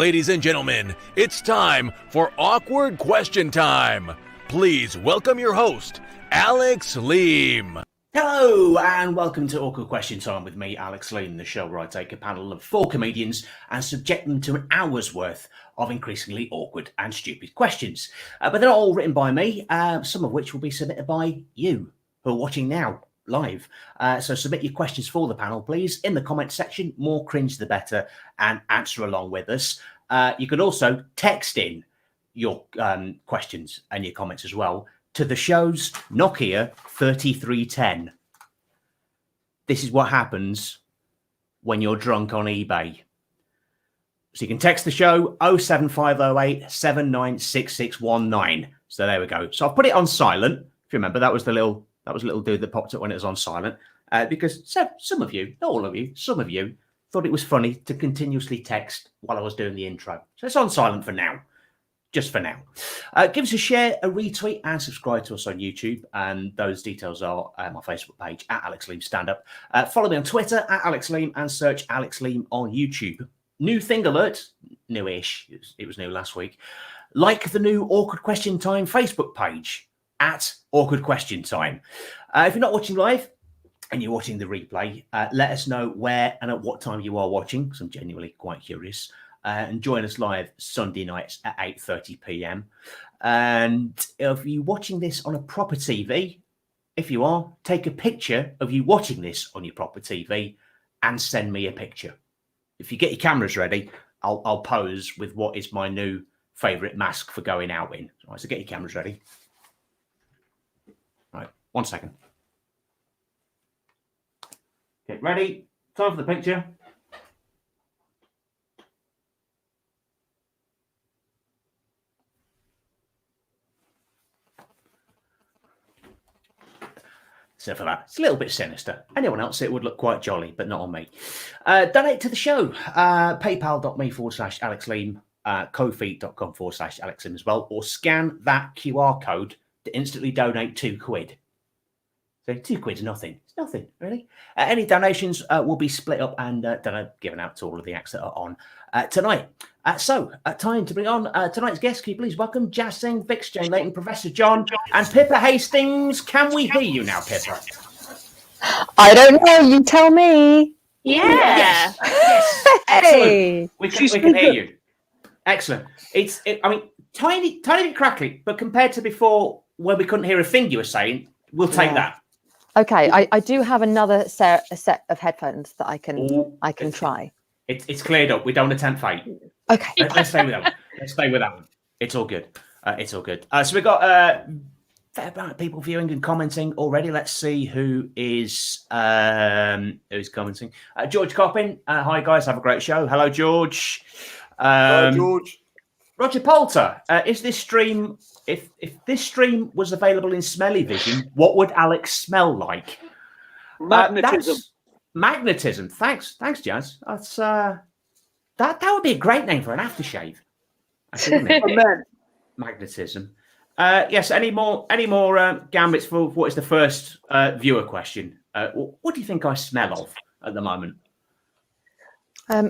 ladies and gentlemen, it's time for Awkward Question Time. Please welcome your host, Alex Leam. Hello and welcome to Awkward Question Time with me, Alex Leam, the show where I take a panel of 4 comedians and subject them to an hour's worth of increasingly awkward and stupid questions. But they're not all written by me, some of which will be submitted by you who are watching now live. So submit your questions for the panel, please, in the comments section. More cringe the better, and answer along with us. You can also text in your questions and your comments as well to the show's Nokia 3310. This is what happens when you're drunk on eBay. So you can text the show 07508 796619. So there we go. So I've put it on silent. If you remember, that was a little dude that popped up when it was on silent. Because some of you, not all of you, some of you thought it was funny to continuously text while I was doing the intro. So it's on silent for now. Just for now. Give us a share, a retweet, and subscribe to us on YouTube. And those details are my Facebook page at Alex Leam Stand Up. Follow me on Twitter at Alex Leam and search Alex Leam on YouTube. New thing alert, newish. It was new last week. Like the new Awkward Question Time Facebook page at Awkward Question Time. If you're not watching live and you're watching the replay, let us know where and at what time you are watching, because I'm genuinely quite curious. And join us live Sunday nights at 8:30 p.m. And if you're watching this on a proper TV, if you are, take a picture of you watching this on your proper TV and send me a picture. If you get your cameras ready, I'll pose with what is my new favourite mask for going out in. All right, so get your cameras ready. All right, 1 second. Get ready. Time for the picture. So for that, it's a little bit sinister. Anyone else, it would look quite jolly, but not on me. Donate to the show. PayPal.me/Alex Leam, Ko-fi.com/Alex Leam as well, or scan that QR code to instantly donate £2. So £2 is nothing. It's nothing, really. Any donations will be split up and given out to all of the acts that are on tonight. Time to bring on tonight's guests. Can you please welcome Jazz Singh, Vix, Jane Layton, Professor John, and Pippa Hastings. Can we hear you now, Pippa? I don't know. You tell me. Yeah. Yes. Hey. We can hear you. Excellent. I mean, tiny bit crackly, but compared to before where we couldn't hear a thing you were saying, we'll take that. Okay, I do have another set of headphones that I can try. It's cleared up. We don't attempt fate. Okay. Let's stay with that one. Let's stay with that one. It's all good. It's all good. So we've got a fair amount of people viewing and commenting already. Let's see who's commenting. George Coppin. Hi guys, have a great show. Hello, George. Hello, George. Roger Poulter. Is this stream? If this stream was available in Smelly Vision, what would Alex smell like? Magnetism. Magnetism. Thanks, Jazz. That's that would be a great name for an aftershave. Amen. Magnetism. Yes. Any more gambits for what is the first viewer question? What do you think I smell of at the moment?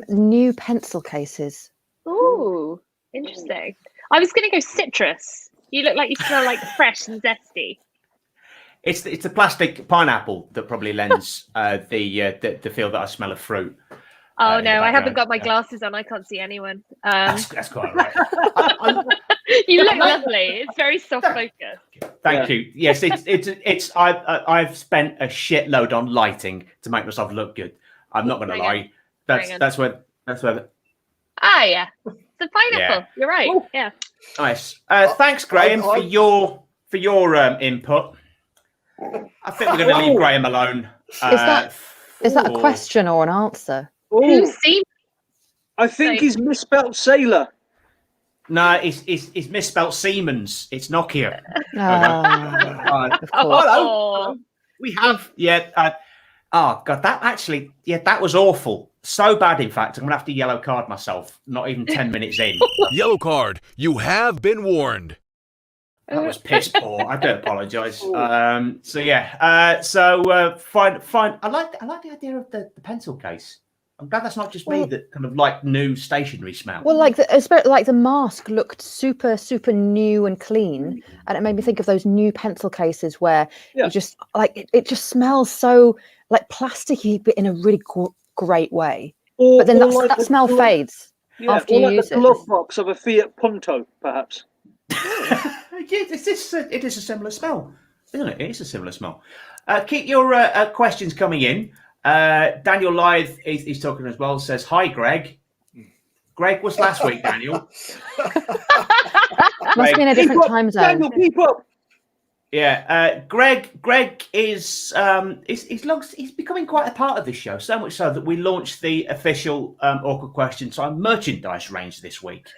New pencil cases. Ooh, interesting. I was going to go citrus. You look like you smell like fresh and zesty. It's the plastic pineapple that probably lends the feel that I smell of fruit. Oh no, I haven't got my glasses on. I can't see anyone. That's quite right. You look lovely. It's very soft focus. Thank you. Yes, it's. I've spent a shitload on lighting to make myself look good. I'm not going to lie. That's where. Ah, yeah. It's a pineapple. Yeah. You're right. Ooh. Yeah. Nice. Thanks, Graham, for your input. I think we're going to leave Graham alone. Is that a question or an answer? Who's seen? I think he's misspelled sailor. No, it's misspelled Siemens. It's Nokia. Of course. Hello. We have, oh God, that was awful. So bad, in fact, I'm gonna have to yellow card myself. Not even 10 minutes in. Yellow card. You have been warned. That was piss poor. I do apologise. Fine. I like the idea of the pencil case. I'm glad that's not just me that kind of like new stationery smell. Well, like the mask looked super, super new and clean, and it made me think of those new pencil cases where you just like it just smells so like plasticky, but in a really great way. But then that smell fades after you use the glove box of a Fiat Punto, perhaps. It is a similar smell, isn't it? It is a similar smell. Keep your questions coming in. Daniel Lythe is talking as well. Says, "Hi, Greg. Greg was last week, Daniel." Must be in a different time zone. Daniel, keep up. Yeah, Greg is he's becoming quite a part of this show. So much so that we launched the official Awkward Question Time merchandise range this week,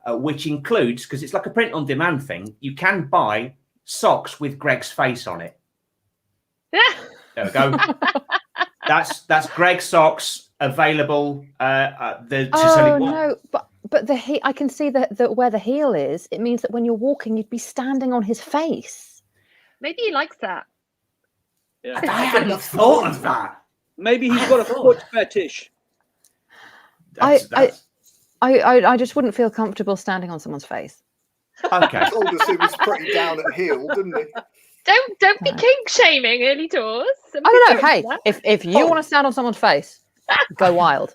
which includes, because it's like a print on demand thing, you can buy socks with Greg's face on it. There we go. That's Greg's socks available. No, but the heel, I can see that where the heel is. It means that when you're walking, you'd be standing on his face. Maybe he likes that. Yeah. I hadn't thought of that. Maybe he's got a foot fetish. I just wouldn't feel comfortable standing on someone's face. Okay. He told us he was pretty down at heel, didn't he? Don't be kink shaming early doors. I don't know. Hey, if you want to stand on someone's face, go wild.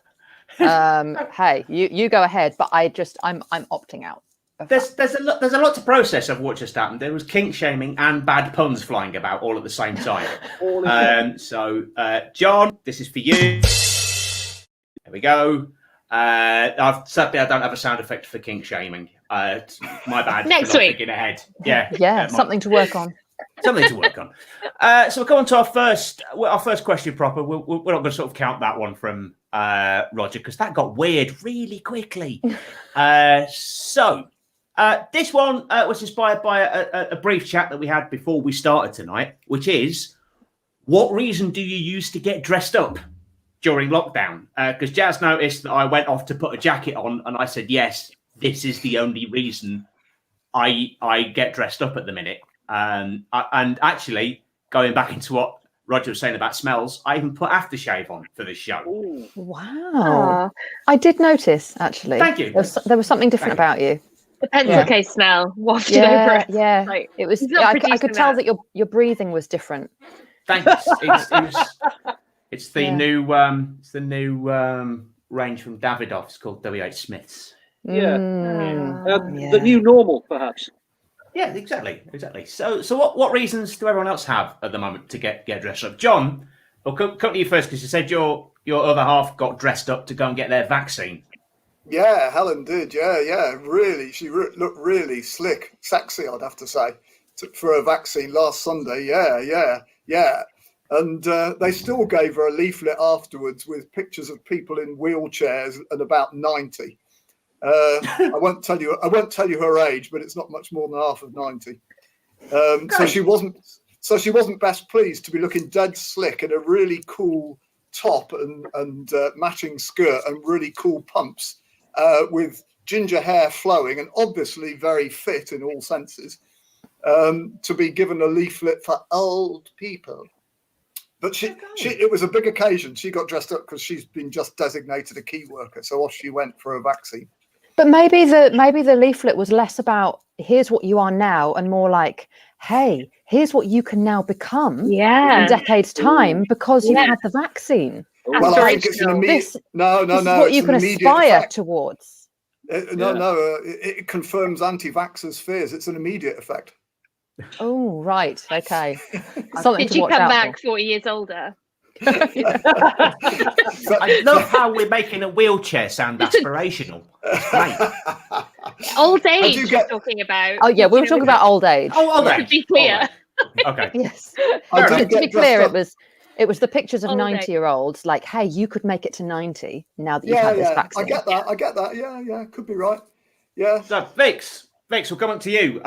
Hey, you go ahead. But I'm opting out. There's a lot to process of what just happened. There was kink shaming and bad puns flying about all at the same time. So John, this is for you. There we go. Sadly, I don't have a sound effect for kink shaming. My bad. Next week. Thinking ahead. Yeah. Yeah, something to work on. Something to work on. So we'll go on to our first question proper. We're not going to sort of count that one from Roger because that got weird really quickly. So this one was inspired by a brief chat that we had before we started tonight, which is, what reason do you use to get dressed up during lockdown? Because Jazz noticed that I went off to put a jacket on and I said, yes, this is the only reason I get dressed up at the minute. And actually, going back into what Roger was saying about smells, I even put aftershave on for this show. Ooh. Wow. I did notice, actually. Thank you. There was something different about you. The pencil case smell wafted over it. Yeah, like, it was. I could tell that your breathing was different. Thanks. It's the new range from Davidoff. It's called WH Smith's. Yeah. The new normal, perhaps. Yeah, exactly. So what reasons do everyone else have at the moment to get dressed up? John, I'll come to you first because you said your other half got dressed up to go and get their vaccine. Yeah, Helen did. Yeah. Really, she looked really slick, sexy, I'd have to say, for a vaccine last Sunday. Yeah. And they still gave her a leaflet afterwards with pictures of people in wheelchairs and about 90. I won't tell you her age, but it's not much more than half of 90. So she wasn't best pleased to be looking dead slick in a really cool top and matching skirt and really cool pumps with ginger hair flowing and obviously very fit in all senses, to be given a leaflet for old people. But it was a big occasion. She got dressed up because she's been just designated a key worker. So off she went for a vaccine. But maybe the leaflet was less about here's what you are now and more like, hey, here's what you can now become in decades' time because you've had the vaccine. Well, I think it's an immediate. No. This is what you can aspire towards. It confirms anti-vaxxers' fears. It's an immediate effect. Oh, right. Okay. Something Did to you watch come out back for. 40 years older? I love how we're making a wheelchair sound aspirational. Right. Old age you're talking about. Oh, yeah, we were talking about old age. Oh, old age. To be clear. Okay. Yes. I To did be get clear, dressed it was the pictures of Old age. 90-year-olds like, hey, you could make it to 90 now that you've had this vaccine. I get that. Yeah, could be right. Yeah. So, Vix, we'll come on to you.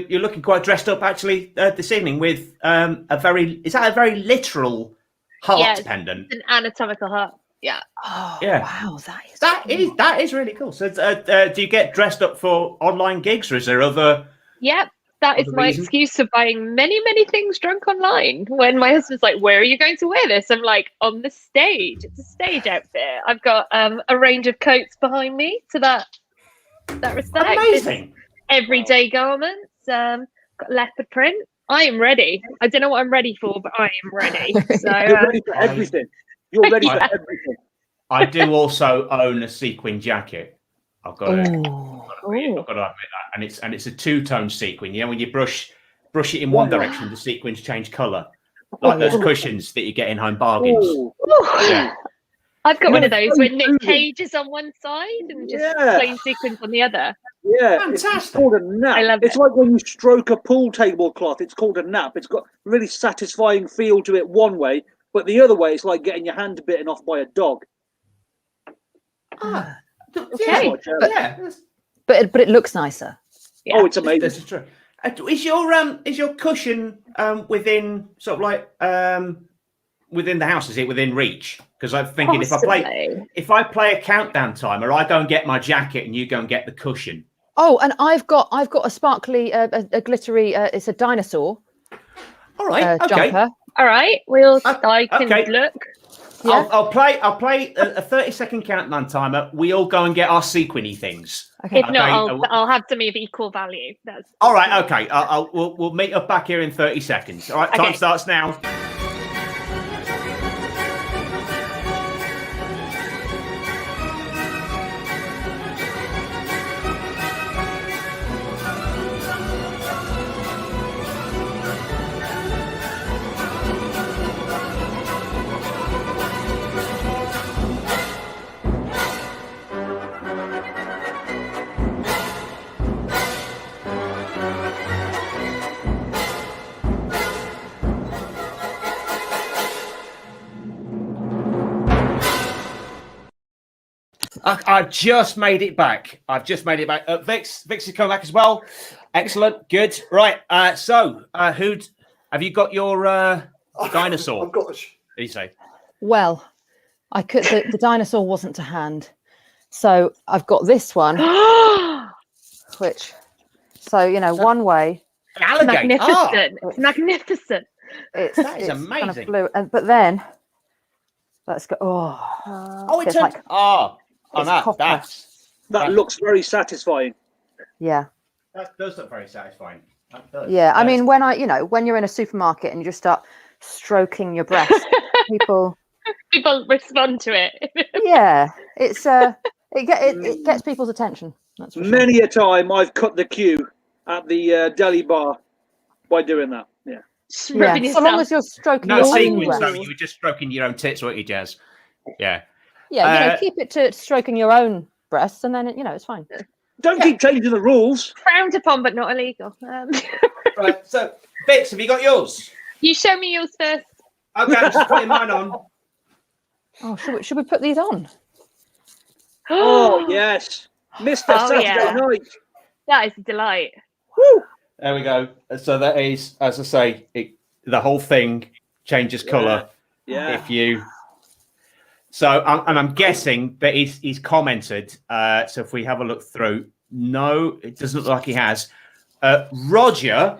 You're looking quite dressed up actually this evening with a very literal heart pendant? It's an anatomical heart. Yeah. Oh, Yeah. wow, That is really cool. So, do you get dressed up for online gigs, or is there other? Yep. That is the my reason? excuse for buying many, many things drunk online. When my husband's like, "Where are you going to wear this?" I'm like, "On the stage. It's a stage outfit. I've got a range of coats behind me to that respect. Amazing. It's everyday garments. Got leopard print. I am ready. I don't know what I'm ready for, but I am ready. So You're ready for everything. You're ready for everything. I do also own a sequin jacket. I've got to admit Ooh. that, and it's a two-tone sequin. Yeah, when you brush it in one direction, the sequins change colour, like those cushions that you get in Home Bargains. Ooh. Yeah, I've got one of Yeah, those so where Nick moving. Cage is on one side and just Yeah. plain sequins on the other. Yeah, Fantastic. It's called a nap. I love It's it. like when you stroke a pool tablecloth. It's called a nap. It's got a really satisfying feel to it one way, but the other way, it's like getting your hand bitten off by a dog. Okay. yeah. But it looks nicer. Yeah. Oh, it's amazing. This is true. Is your cushion within sort of like within the house? Is it within reach? Because I'm thinking Possibly. if I play a countdown timer, I go and get my jacket and you go and get the cushion. Oh, and I've got a sparkly, a glittery. It's a dinosaur All right, okay. jumper. All right. I can okay. look. Yeah. I'll play a 30-second countdown timer. We all go and get our sequiny things. Okay. If not, I'll have something of equal value. That's All right, okay. We'll meet up back here in 30 seconds. All right, time Okay. starts now. I've just made it back. Vix has come back as well. Excellent. Good. Right. So, have you got your dinosaur? I've got Did you say? Well, I could. The dinosaur wasn't to hand, so I've got this one, which, so one way. An alligator. magnificent. It's magnificent. It's That is it's kind of amazing. blue, but then let's go. It it's turns. like On it's that. copper. That looks very satisfying. yeah. That does look very satisfying. That does. Yeah, I mean, when you're in a supermarket and you just start stroking your breast, people, People respond to it. yeah, it's it gets people's attention. That's for sure. Many a time I've cut the queue at the deli bar by doing that. Yeah. Yeah, Rubbing so long yourself. as you're stroking No your own sequins, though. breast. You were just stroking your own tits, weren't you, Jazz? Yeah. Yeah, keep it to stroking your own breasts, and then it's fine. Don't keep changing the rules. Frowned upon, but not illegal. Right. So, Vix, have you got yours? You show me yours first. Okay, I'm just putting mine on. Oh, should we put these on? Oh, yes. Mr. Oh, Saturday yeah. night. That is a delight. Woo. There we go. So that is, as I say, the whole thing changes colour Yeah. if you. So, I'm guessing that he's commented. So if we have a look through, no, it doesn't look like he has. Roger,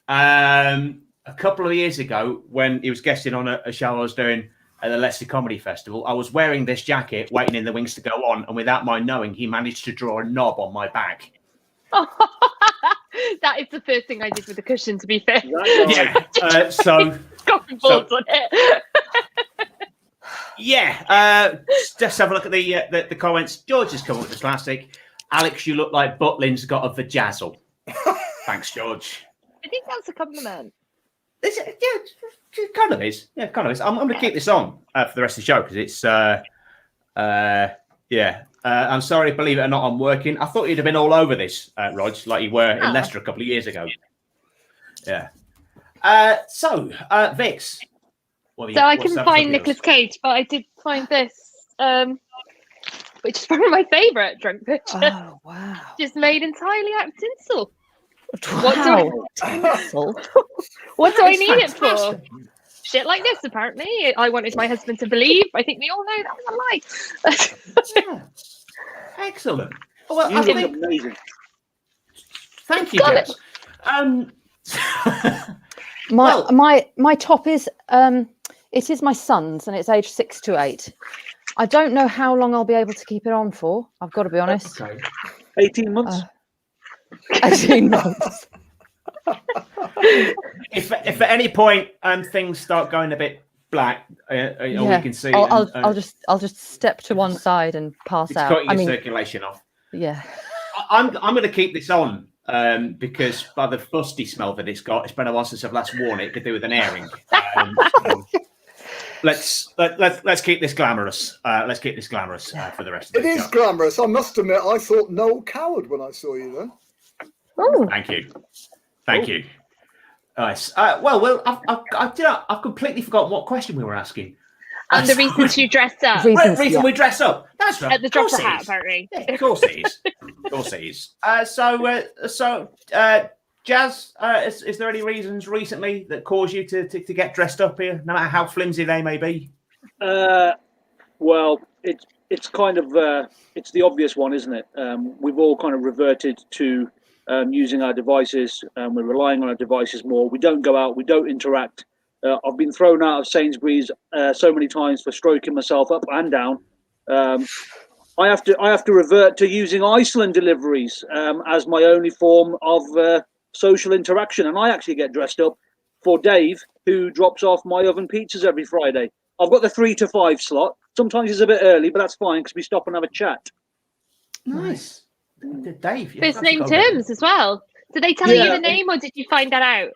a couple of years ago, when he was guesting on a show I was doing at the Leicester Comedy Festival, I was wearing this jacket, waiting in the wings to go on, and without my knowing, he managed to draw a knob on my back. That is the first thing I did with the cushion, to be fair. Yeah. So. Got balls on it. Yeah, just have a look at the comments. George has come up with this classic. Alex, you look like Butlin's got a vajazzle. Thanks, George. I think that's a compliment. It kind of is. Yeah, it kind of is. I'm going to keep this on for the rest of the show because it's, I'm sorry, believe it or not, I'm working. I thought you'd have been all over this, Rog, like you were in Leicester a couple of years ago. Yeah. So, Vix. So I couldn't find Nicolas Cage, but I did find this, which is probably my favourite drunk picture. Oh wow! Just made entirely out of tinsel. Wow. Tinsel. What do I need it for? Shit like this, apparently. I wanted my husband to believe. I think we all know that was a lie. Yeah. Excellent. Well, You look amazing. Thank you, Jess. My top is it is my son's, and it's age 6 to 8. I don't know how long I'll be able to keep it on for. I've got to be honest. Okay. 18 months. 18 months. If at any point things start going a bit black, we can see. I'll just step to one side and pass out. Cutting your circulation off. Yeah. I'm going to keep this on because by the fusty smell that it's got, it's been a while since I've last worn it. It could do with an airing. Let's keep this glamorous. Let's keep this glamorous for the rest of the show. It is glamorous. I must admit, I thought Noel Coward when I saw you there. Oh, Thank you. Nice. I've completely forgotten what question we were asking. And the reasons you dressed up. Reason we dress up. That's right. At the drop of a hat, apparently. Yeah, of course it is. Jazz, is there any reasons recently that caused you to get dressed up here, no matter how flimsy they may be? Well, it's kind of it's the obvious one, isn't it? We've all kind of reverted to using our devices. We're relying on our devices more. We don't go out. We don't interact. I've been thrown out of Sainsbury's so many times for stroking myself up and down. I have to revert to using Iceland deliveries as my only form of social interaction, and I actually get dressed up for Dave, who drops off my oven pizzas every Friday. I've got the 3 to 5 slot. Sometimes it's a bit early, but that's fine because we stop and have a chat. Nice. Dave. First name terms as well. Did they tell you the name, or did you find that out?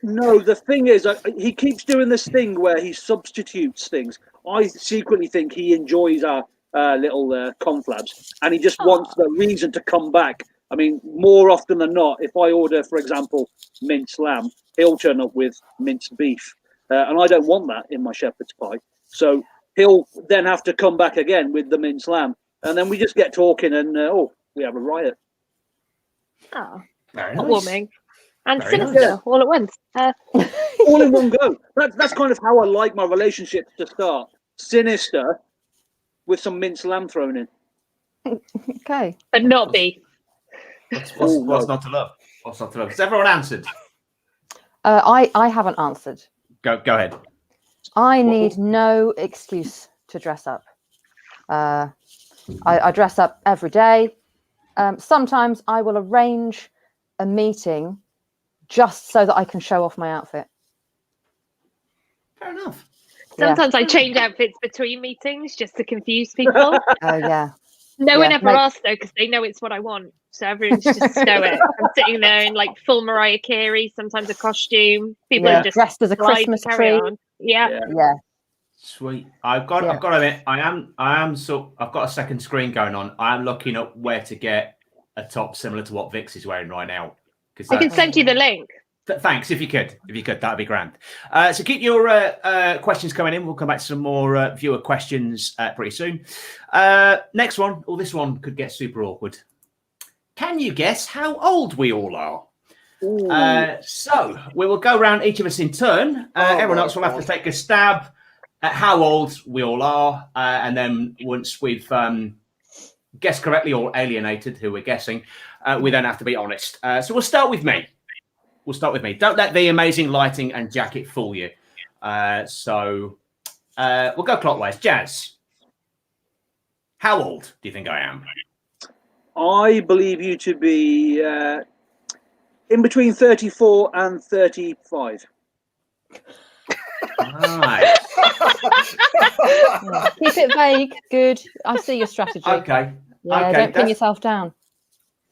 No, the thing is, he keeps doing this thing where he substitutes things. I secretly think he enjoys our little conflabs, and he just wants the reason to come back. I mean, more often than not, if I order, for example, minced lamb, he'll turn up with minced beef. And I don't want that in my shepherd's pie. So he'll then have to come back again with the minced lamb. And then we just get talking and, we have a riot. Oh, very nice. Warming. And very sinister all at once. All in one go. That's kind of how I like my relationship to start. Sinister with some minced lamb thrown in. okay. But not beef. What's not to love? What's not to love? Has everyone answered? I haven't answered. Go ahead. I need no excuse to dress up. I dress up every day. Sometimes I will arrange a meeting just so that I can show off my outfit. Fair enough. Sometimes I change outfits between meetings just to confuse people. Oh, yeah. No one ever asks, though, because they know it's what I want. So everyone's just stoic. I'm sitting there in like full Mariah Carey, sometimes a costume. People are just dressed as a Christmas tree. Yeah. Sweet. I've got to admit, I've got a second screen going on. I am looking up where to get a top similar to what Vix is wearing right now. I can send you the link. Thanks, if you could, that'd be grand. So keep your questions coming in. We'll come back to some more viewer questions pretty soon. Next one, this one could get super awkward. Can you guess how old we all are? So we will go around each of us in turn. Everyone else will have to take a stab at how old we all are, and then once we've guessed correctly or alienated who we're guessing, we then have to be honest. So we'll start with me. Don't let the amazing lighting and jacket fool you. So we'll go clockwise. Jazz, how old do you think I am? I believe you to be in between 34 and 35. Nice. Keep it vague. Good. I see your strategy. Okay. Don't pin yourself down.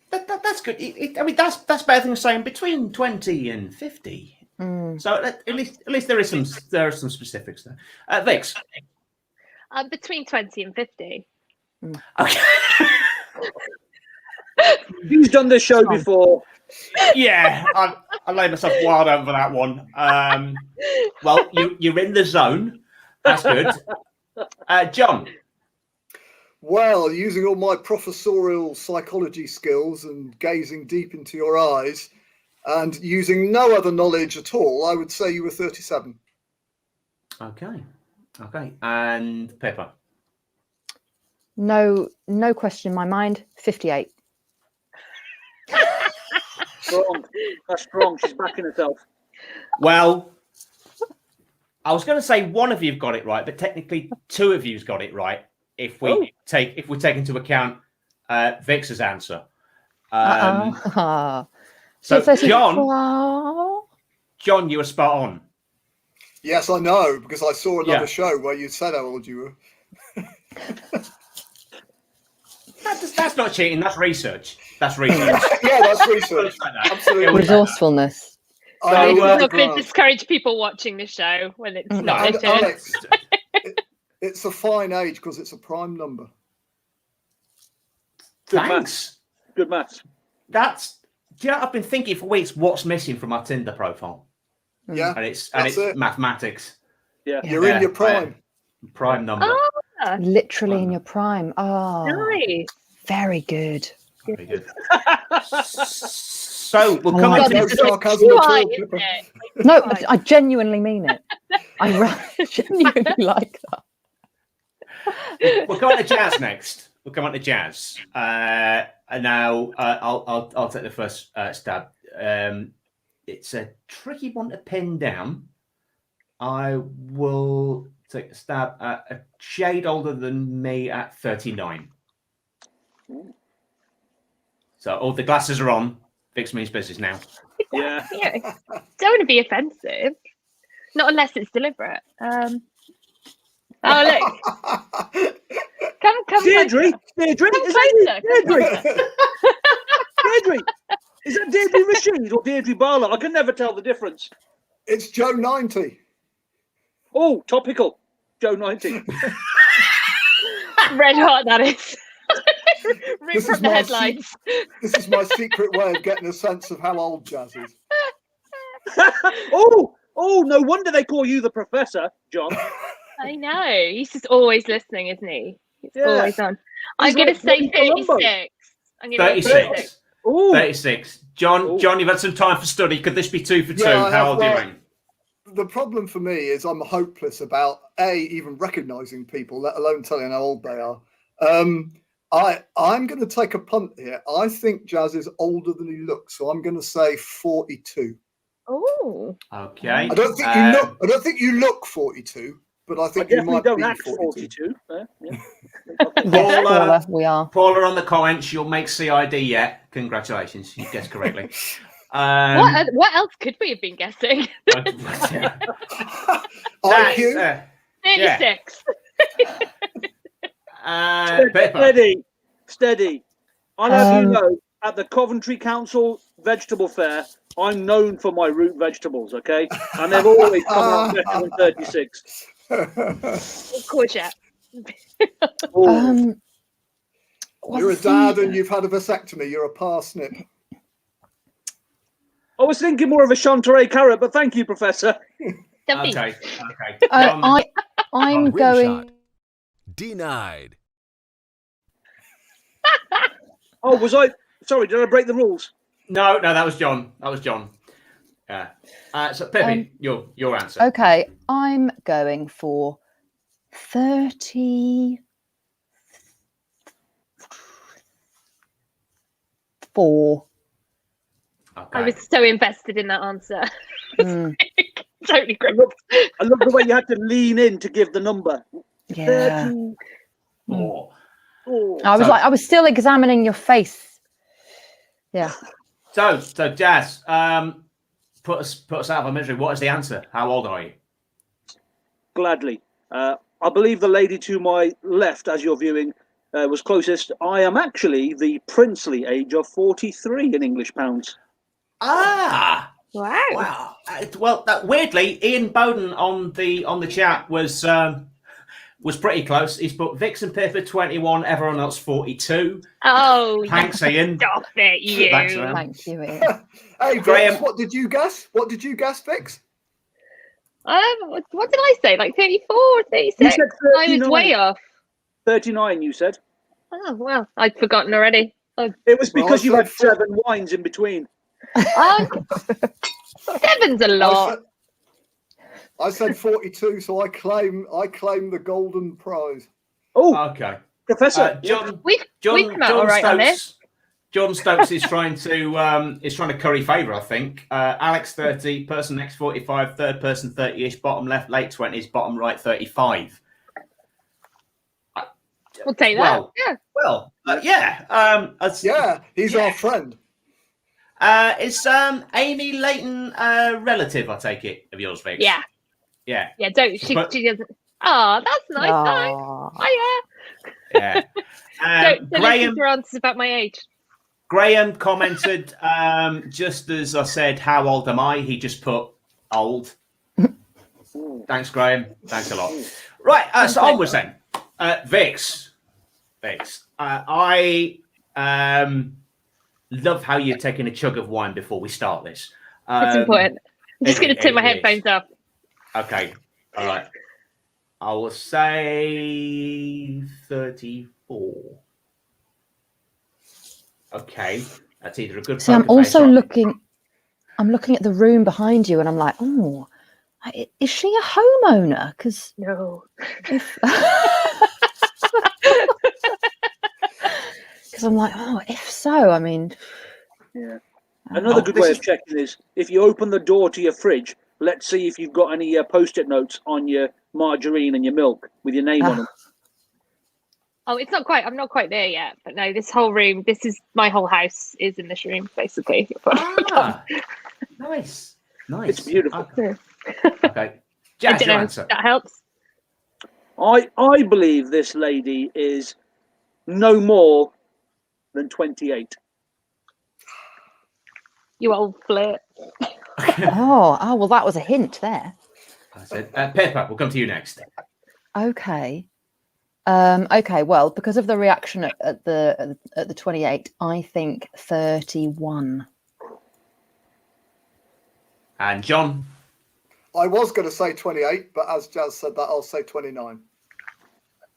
That's good. I mean, that's better than saying between 20 and 50. So at least there are some specifics there. Vix. Between 20 and 50. Okay. Who's done this show before? Yeah, I laid myself wild over that one. Well, you're in the zone. That's good. John. Well, using all my professorial psychology skills and gazing deep into your eyes and using no other knowledge at all, I would say you were 37. Okay. And Pippa? No question in my mind, 58. Strong. That's strong. She's backing herself. Well, I was going to say one of you've got it right, but technically two of you've got it right. If we take into account Vix's answer. So John, you were spot on. Yes, I know, because I saw another show where you said how old you were. That's not cheating. That's research. That's research. Yeah, that's research. Absolutely. Resourcefulness. So not going to discourage people watching the show when it's not edited. Alex, it's a fine age because it's a prime number. Thanks. Good maths. I've been thinking for weeks what's missing from our Tinder profile. Yeah, and it's mathematics. Yeah, you're in your prime. Prime number. Literally in your prime. Oh, nice. Very good. Very good. So we'll come on to sarcasm. No, I genuinely mean it. I genuinely like that. We'll come on to jazz next. We'll come on to jazz. And now I'll take the first stab. It's a tricky one to pin down. I will take a stab at a shade older than me at 39. So, the glasses are on. Vix means business now. Yeah. Don't want to be offensive. Not unless it's deliberate. Oh, look. Come Deirdre. Deirdre. Deirdre. Is that Deirdre Rashid or Deirdre Barlow? I can never tell the difference. It's Joe 90. Oh, topical. Joe 90. Red hot, that is. Rip from the headlines. This is my secret way of getting a sense of how old Jazz is. Oh, no wonder they call you the professor, John. I know. He's just always listening, isn't he? He's always on. I'm going to say 36. I'm going to 36. 36. John, you've had some time for study. Could this be 2 for 2? How old are you doing? The problem for me is I'm hopeless about even recognizing people, let alone telling how old they are. I'm going to take a punt here. I think Jazz is older than he looks, so I'm going to say 42. Oh, okay. I don't think you look 42, but I think you might be 42. Paula, we are. Paula on the comments. You'll make CID yet. Congratulations, you guessed correctly. What else could we have been guessing? IQ? 36. Steady. I have you know, at the Coventry Council Vegetable Fair, I'm known for my root vegetables, okay? And they've always come out better than 36. Courgette. You're a dad and you've had a vasectomy. You're a parsnip. I was thinking more of a Chanteray carrot, but thank you, Professor. Okay. I'm going. Denied. Oh, was I? Sorry, did I break the rules? No, that was John. Yeah. So, Pippi, your answer. Okay, I'm going for 34. Okay. I was so invested in that answer. Totally gripped. I love the way you had to lean in to give the number. Yeah. 34. I was still examining your face. Yeah. So Jazz, put us out of our misery. What is the answer? How old are you? Gladly. I believe the lady to my left, as you're viewing, was closest. I am actually the princely age of 43 in English pounds. Ah! Wow. Well, weirdly, Ian Bowden on the chat was pretty close. He's put Vix and Pippa 21, everyone else 42. Oh, thanks, Ian. Stop it, you. Thank you, Ian. Hey, Graham, Vix, what did you guess? Vix? What did I say? Like 34 or 36? I was way off. 39, you said. Oh, well, I'd forgotten already. It was because you had 7 wines in between. 7's a lot. I said 42, so I claim the golden prize. Oh, okay. Professor. John We've come out all right on this. Jordan Stokes is trying to curry favour, I think. Alex 30, person next 45, third person 30-ish, bottom left late 20s, bottom right 35. We'll take that. Well, yeah. Well, yeah. He's our friend. It's Amy Leighton, relative, I take it, of yours, Vix. Yeah. Yeah. Yeah, don't she doesn't. Oh, that's nice. Aw. Oh Yeah. yeah. Don't Graham listen to answers about my age. Graham commented, just as I said, how old am I? He just put old. Thanks, Graham. Thanks a lot. Right, so onwards then. Vix. I love how you're taking a chug of wine before we start this. It's important. I'm just going to turn my headphones off. Okay. All right. I will say 34. Okay. That's either a good. See, I'm also looking. I'm looking at the room behind you, and I'm like, oh, is she a homeowner? Because No. Because I'm like, oh, if so, I mean. Yeah. Another good way of checking is if you open the door to your fridge, let's see if you've got any post-it notes on your margarine and your milk with your name on them. Oh, it's not quite. I'm not quite there yet. But no, this whole room. This is my whole house is in this room, basically. Nice. It's beautiful. Okay. Jazz, your answer. That helps. I believe this lady is no more than 28. You old flirt. Oh, well, that was a hint there. I said, Pepper, we'll come to you next. Okay. Okay. Well, because of the reaction at the 28, I think 31. And John? I was going to say 28, but as Jazz said that, I'll say 29.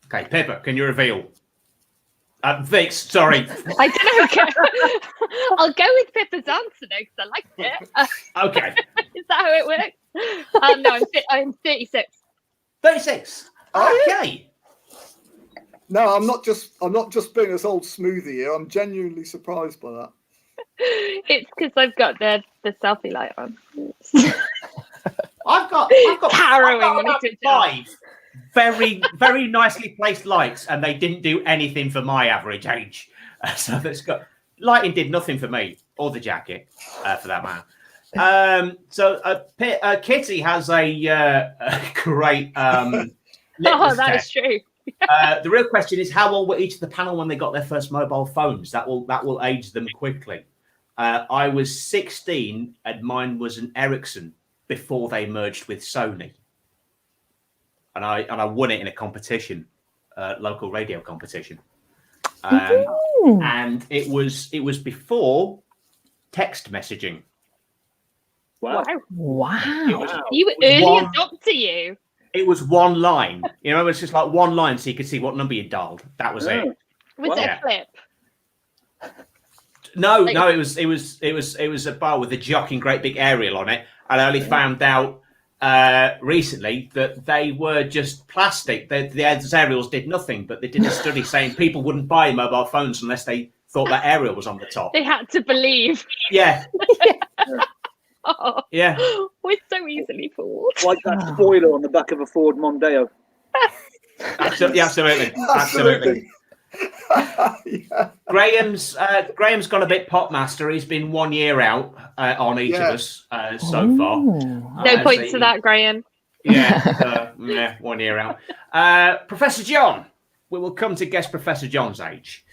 Okay, Pepper, can you reveal? Vix, sorry. I don't know. I'll go with Pippa's answer now because I liked it. Okay. Is that how it works? No, I'm 36. 36. Okay. No, I'm not just being this old smoothie here. I'm genuinely surprised by that. It's because I've got the selfie light on. I've got harrowing. about 5 very, very nicely placed lights, and they didn't do anything for my average age. So that's got lighting did nothing for me or the jacket, for that matter. Kitty has a great. Oh, that test. is true. The real question is, how old were each of the panel when they got their first mobile phones? That will age them quickly. I was 16, and mine was an Ericsson before they merged with Sony, and I won it in a competition, local radio competition, and it was before text messaging. Wow! You were early adopter, you. It was one line. You know, it was just like one line, so you could see what number you dialed. That was it. Was it a flip? No, it was a bar with a jock and great big aerial on it. And I only found out recently that they were just plastic. The aerials did nothing, but they did a study saying people wouldn't buy mobile phones unless they thought that aerial was on the top. They had to believe. Yeah. Oh, yeah. We're so easily fooled. Like that spoiler on the back of a Ford Mondeo. Absolutely. Yeah. Graham's gone a bit potmaster. He's been 1 year out on each of us so far. No points for that, Graham. Yeah, 1 year out. Professor John, we will come to guess Professor John's age.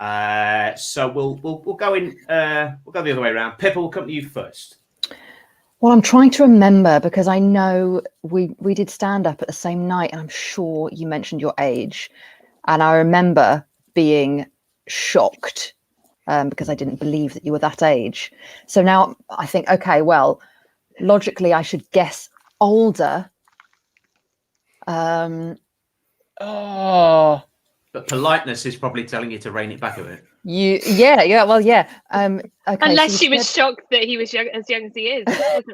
So we'll go in. We'll go the other way around. Pippa, will come to you first. Well, I'm trying to remember because I know we did stand up at the same night, and I'm sure you mentioned your age, and I remember being shocked because I didn't believe that you were that age. So now I think, okay, well, logically I should guess older. But politeness is probably telling you to rein it back a bit. Yeah. Okay, unless so she was shocked that he was as young as he is. That's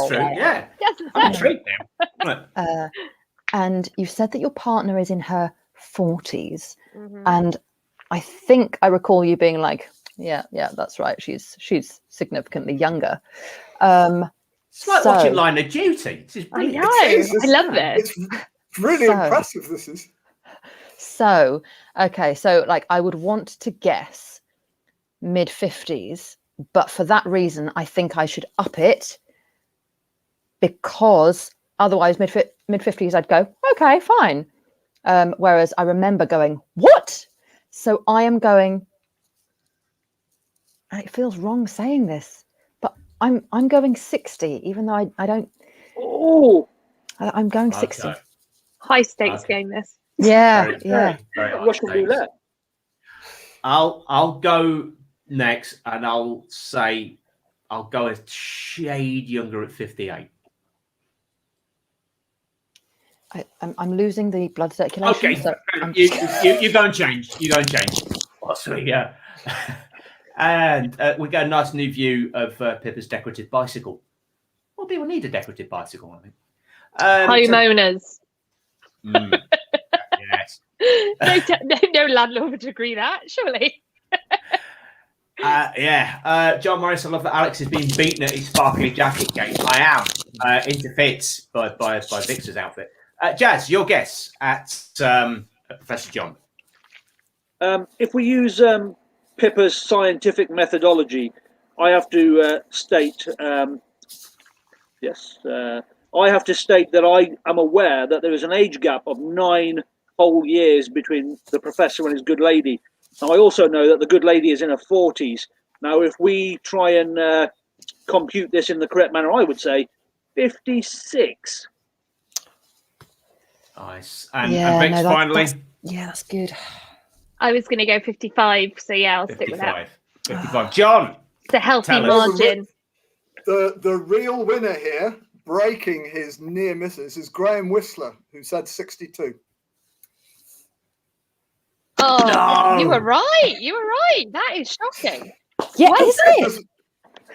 true. Yeah. I'm intrigued now. And you said that your partner is in her 40s, and I think I recall you being like, yeah, that's right. She's significantly younger. It's like watching Line of Duty. This is brilliant. I love this. It's really impressive. This is. So, okay. So like I would want to guess mid-50s, but for that reason, I think I should up it, because otherwise mid-50s, I'd go, okay, fine. Whereas I remember going, what? So I am going, and it feels wrong saying this, but I'm going 60, even though I don't. Oh, I'm going 60. Okay. High stakes game, this. Yeah, Very high Russian stakes. roulette. I'll go next, and I'll say I'll go a shade younger at 58. I'm losing the blood circulation. Okay, so you go and change. You go and change. Yeah. And we got a nice new view of Pippa's decorative bicycle. Well, people need a decorative bicycle, I think. Homeowners. Yes. No landlord would agree that, surely. John Morris, I love that Alex is being beaten at his sparkly jacket game. I am into fits by Victor's outfit. Jazz, your guess at Professor John. If we use Pippa's scientific methodology, I have to state, I have to state that I am aware that there is an age gap of 9 whole years between the professor and his good lady. Now, I also know that the good lady is in her 40s. Now, if we try and compute this in the correct manner, I would say 56. Nice. And Vix, finally? That's good. I was going to go 55, so yeah, I'll stick with that. 55. John! It's a healthy Tell us. margin. The real winner here, breaking his near misses, is Graham Whistler, who said 62. Oh, No. You were right. That is shocking. Yeah, isn't it?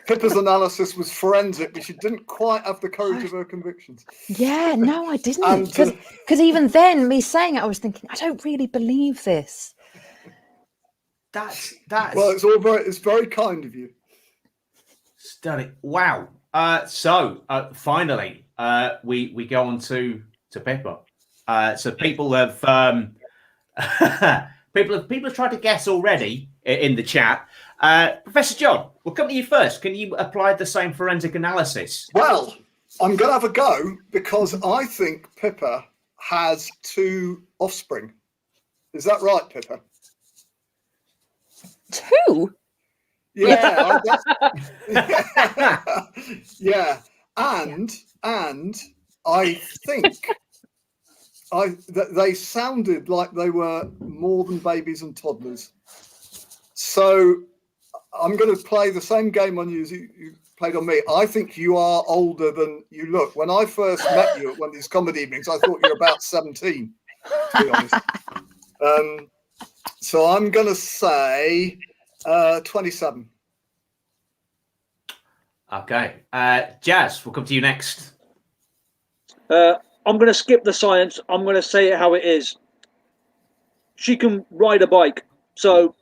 Pippa's analysis was forensic, but she didn't quite have the courage of her convictions. Yeah, no, I didn't. And, Because even then, me saying it, I was thinking, I don't really believe this. That's Well, it's very kind of you. stunning. Wow. So finally, we go on to Pippa. So people have people have tried to guess already in the chat. Professor John, we'll come to you first. Can you apply the same forensic analysis? Well, I'm going to have a go because I think Pippa has 2 offspring. Is that right, Pippa? 2? Yeah. Yeah. And I think they sounded like they were more than babies and toddlers. So I'm going to play the same game on you as you played on me. I think you are older than you look. When I first met you at one of these comedy evenings, I thought you were about 17, to be honest. So I'm going to say 27. Okay. Jazz, we'll come to you next. I'm going to skip the science. I'm going to say it how it is. She can ride a bike. So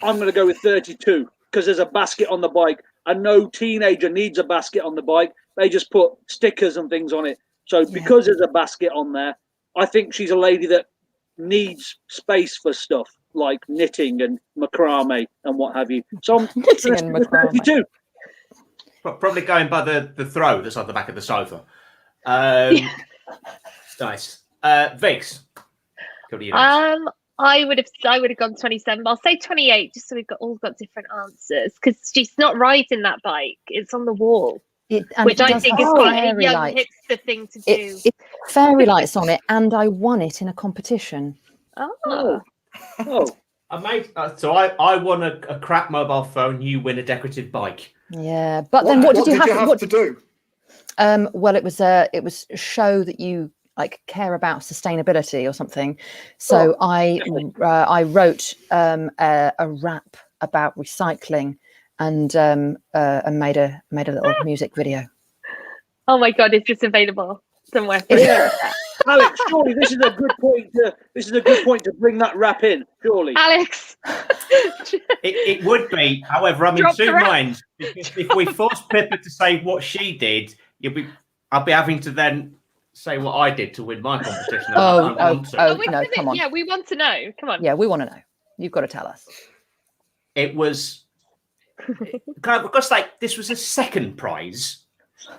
I'm going to go with 32 because there's a basket on the bike. And no teenager needs a basket on the bike. They just put stickers and things on it. So because there's a basket on there, I think she's a lady that needs space for stuff like knitting and macrame and what have you. So I'm Knitting and macrame. 32. Probably going by the throw that's on the back of the sofa. Nice. Vix, come to you next. I would have gone 27. I'll say 28, just so we've all got different answers. Because she's not riding that bike; it's on the wall, which I think is quite a young hipster thing to do. It's fairy lights on it, and I won it in a competition. Oh. Amazing. So I won a crap mobile phone. You win a decorative bike. Yeah, but then what did you have to do? Well, it was a show that you like care about sustainability or something. So I wrote a rap about recycling and made a little music video. Oh my god, is this available somewhere? Alex, surely this is a good point. To bring that rap in. Surely, Alex. It would be. However, I'm in Drop the two rap. minds. If we force Pippa to say what she did, I'll be having to then say what I did to win my competition. Oh, No, come on. Yeah, we want to know. Come on. Yeah, we want to know. You've got to tell us. It was because this was a second prize,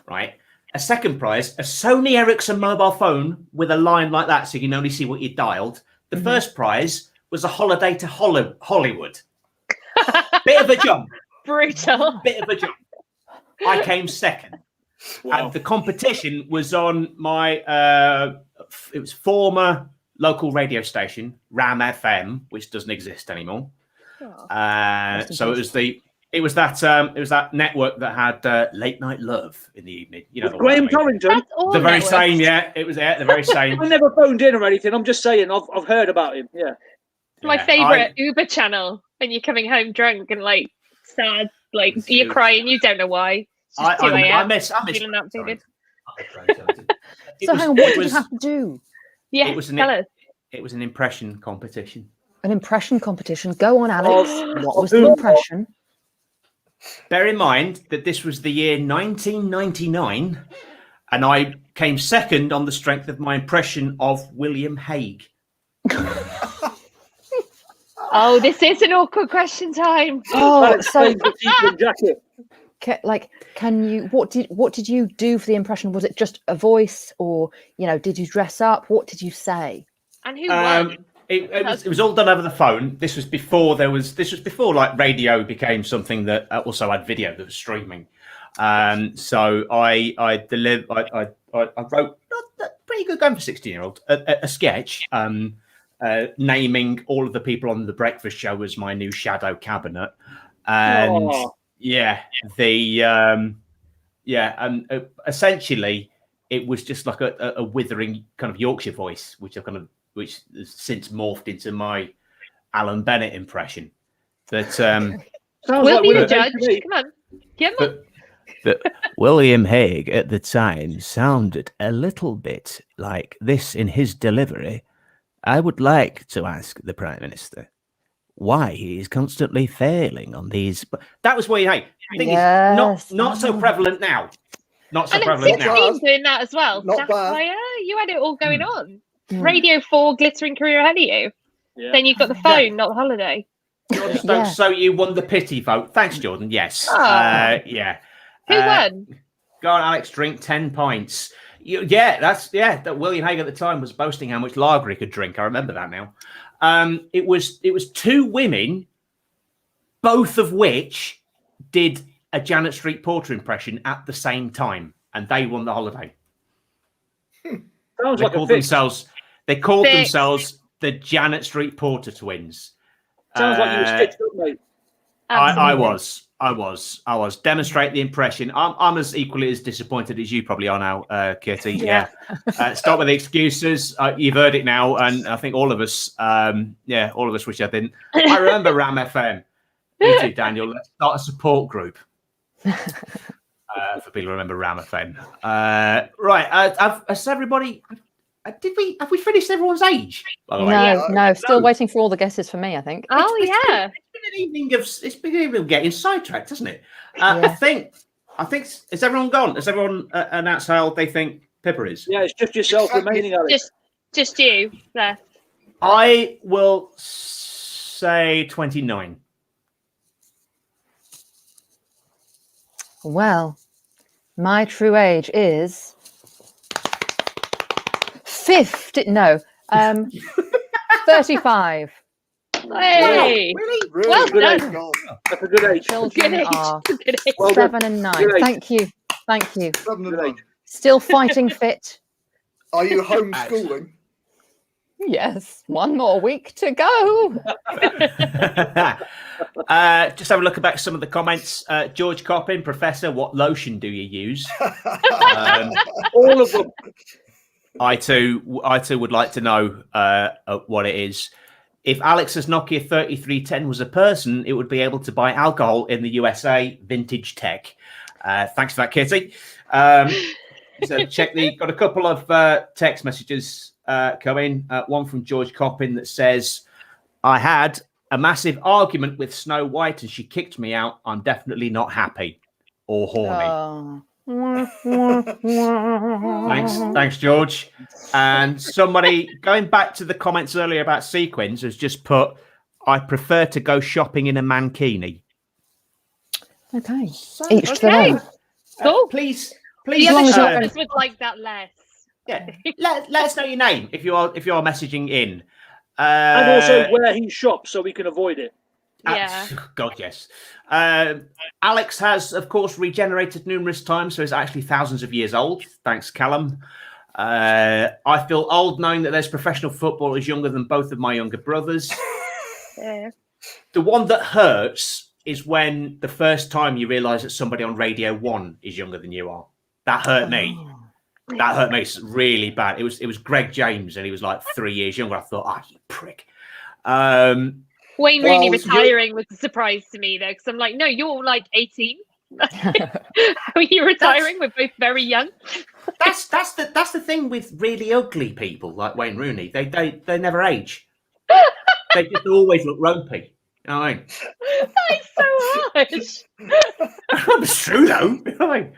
right? A second prize, a Sony Ericsson mobile phone with a line like that, so you can only see what you dialed. The first prize was a holiday to Hollywood. Bit of a jump. Brutal. Bit of a jump. I came second. wow. And the competition was on my it was former local radio station, Ram FM, which doesn't exist anymore. So it was that network that had Late Night Love in the evening. You know, With Graham Torrington. That's all the very networks. same, yeah. It was the very same. I never phoned in or anything. I'm just saying. I've heard about him. Yeah. It's my Yeah, favourite Uber channel when you're coming home drunk and like sad, like you're crying, you don't know why. It's just 2 a.m. I miss feeling that feeling. So hang on, what did you have to do? Yeah, It was tell us. It was an impression competition. An impression competition. Go on, Alex. What was who? the impression? Bear in mind that this was the year 1999, and I came second on the strength of my impression of William Hague. Oh, this is an awkward question time. Oh, Alex so plays the sequin jacket. can you? What did you do for the impression? Was it just a voice, or did you dress up? What did you say? And who won? It was all done over the phone. This was before like radio became something that also had video that was streaming. So I wrote pretty good going for 16-year-old a sketch naming all of the people on the breakfast show as my new shadow cabinet, and essentially it was just like a withering kind of Yorkshire voice, which has since morphed into my Alan Bennett impression. That We'll be the judge. Come on. Come on. But William Hague at the time sounded a little bit like this in his delivery. I would like to ask the Prime Minister why he is constantly failing on these. But that was William Hague. I think it's not so prevalent now. Not so And prevalent then now. 16's doing that as well. Not bad. You had it all going on. Radio 4 glittering career ahead of you. Yeah. Then you've got the phone, not the holiday. Jordan, so you won the pity vote. Thanks, Jordan. Yes. Oh. Yeah. Who won? Go on, Alex. Drink 10 pints. That William Hague at the time was boasting how much lager he could drink. I remember that now. It was two women, both of which did a Janet Street Porter impression at the same time, and they won the holiday. Sounds like a fix. They called themselves the Janet Street Porter twins. Sounds like you were stitched up, mate. I was. Demonstrate the impression. I'm as equally as disappointed as you probably are now, Kitty. Yeah. Stop with the excuses. You've heard it now, and I think all of us, all of us wish I didn't. I remember Ram FM. You too, Daniel. Let's start a support group. For people who remember Ram FM. Right. Has everybody? Have we finished everyone's age? By the way? No. Still waiting for all the guesses for me, I think. Oh, yeah. It's been an evening of getting sidetracked, hasn't it? I think. Is everyone gone? Has everyone announced how old they think Pippa is? Yeah, it's just yourself remaining, Alex. Just you left. I will say 29. Well, my true age is 35. Hey. Really Well good done. age, God. That's a good age. Children Good age. are Good age. Well done. 7 and 9. Good age. Thank you. 7 and 9. Still fighting fit. Are you homeschooling? Yes, one more week to go. Just have a look at some of the comments. George Coppin, Professor, what lotion do you use? All of them. I too would like to know what it is. If Alex's Nokia 3310 was a person, it would be able to buy alcohol in the USA, vintage tech. Thanks for that, Kitty. So got a couple of text messages coming. One from George Coppin that says, I had a massive argument with Snow White and she kicked me out. I'm definitely not happy or horny. Thanks, George. And somebody going back to the comments earlier about sequins has just put, I prefer to go shopping in a mankini. Okay. Each to their own. Cool. Please, The other shoppers would like that less. Yeah, let us know your name if you are messaging in. And also where he shops so we can avoid it. Yeah. God, yes. Alex has, of course, regenerated numerous times, so he's actually thousands of years old. Thanks, Callum. I feel old knowing that there's professional footballers younger than both of my younger brothers. Yeah. The one that hurts is when the first time you realise that somebody on Radio 1 is younger than you are. That hurt me. That hurt me really bad. It was Greg James, and he was like 3 years younger. I thought, you prick. Wayne Rooney retiring was a surprise to me, though, because I'm like, no, you're like 18. How are you retiring? We're both very young. That's the thing with really ugly people like Wayne Rooney. They never age. They just always look ropey. You know what I mean? That is so harsh. It's true though. You know what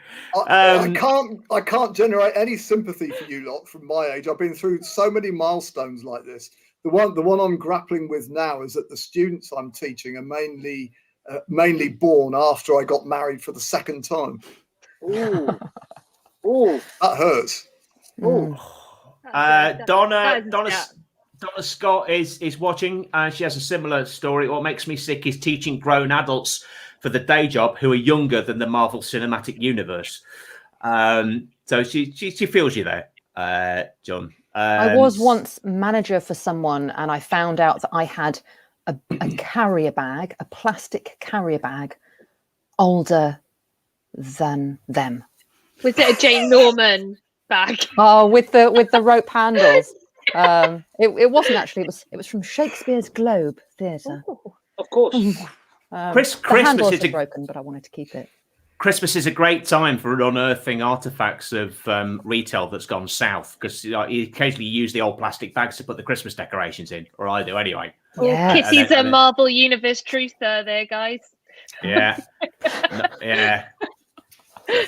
I mean? I can't generate any sympathy for you lot from my age. I've been through so many milestones like this. The one I'm grappling with now is that the students I'm teaching are mainly born after I got married for the second time. Ooh. That hurts. Donna Scott is watching, and she has a similar story. What makes me sick is teaching grown adults for the day job who are younger than the Marvel Cinematic Universe. So she feels you there, John. I was once manager for someone, and I found out that I had a carrier bag, a plastic carrier bag, older than them. Was it a Jane Norman bag? Oh, with the rope handles. It wasn't actually. It was from Shakespeare's Globe Theatre. Of course. The handles are broken, but I wanted to keep it. Christmas is a great time for unearthing artifacts of retail that's gone south, because you occasionally use the old plastic bags to put the Christmas decorations in, or I do anyway. Yeah. Kitty's a Marvel Universe truther there, guys. Yeah. Yeah.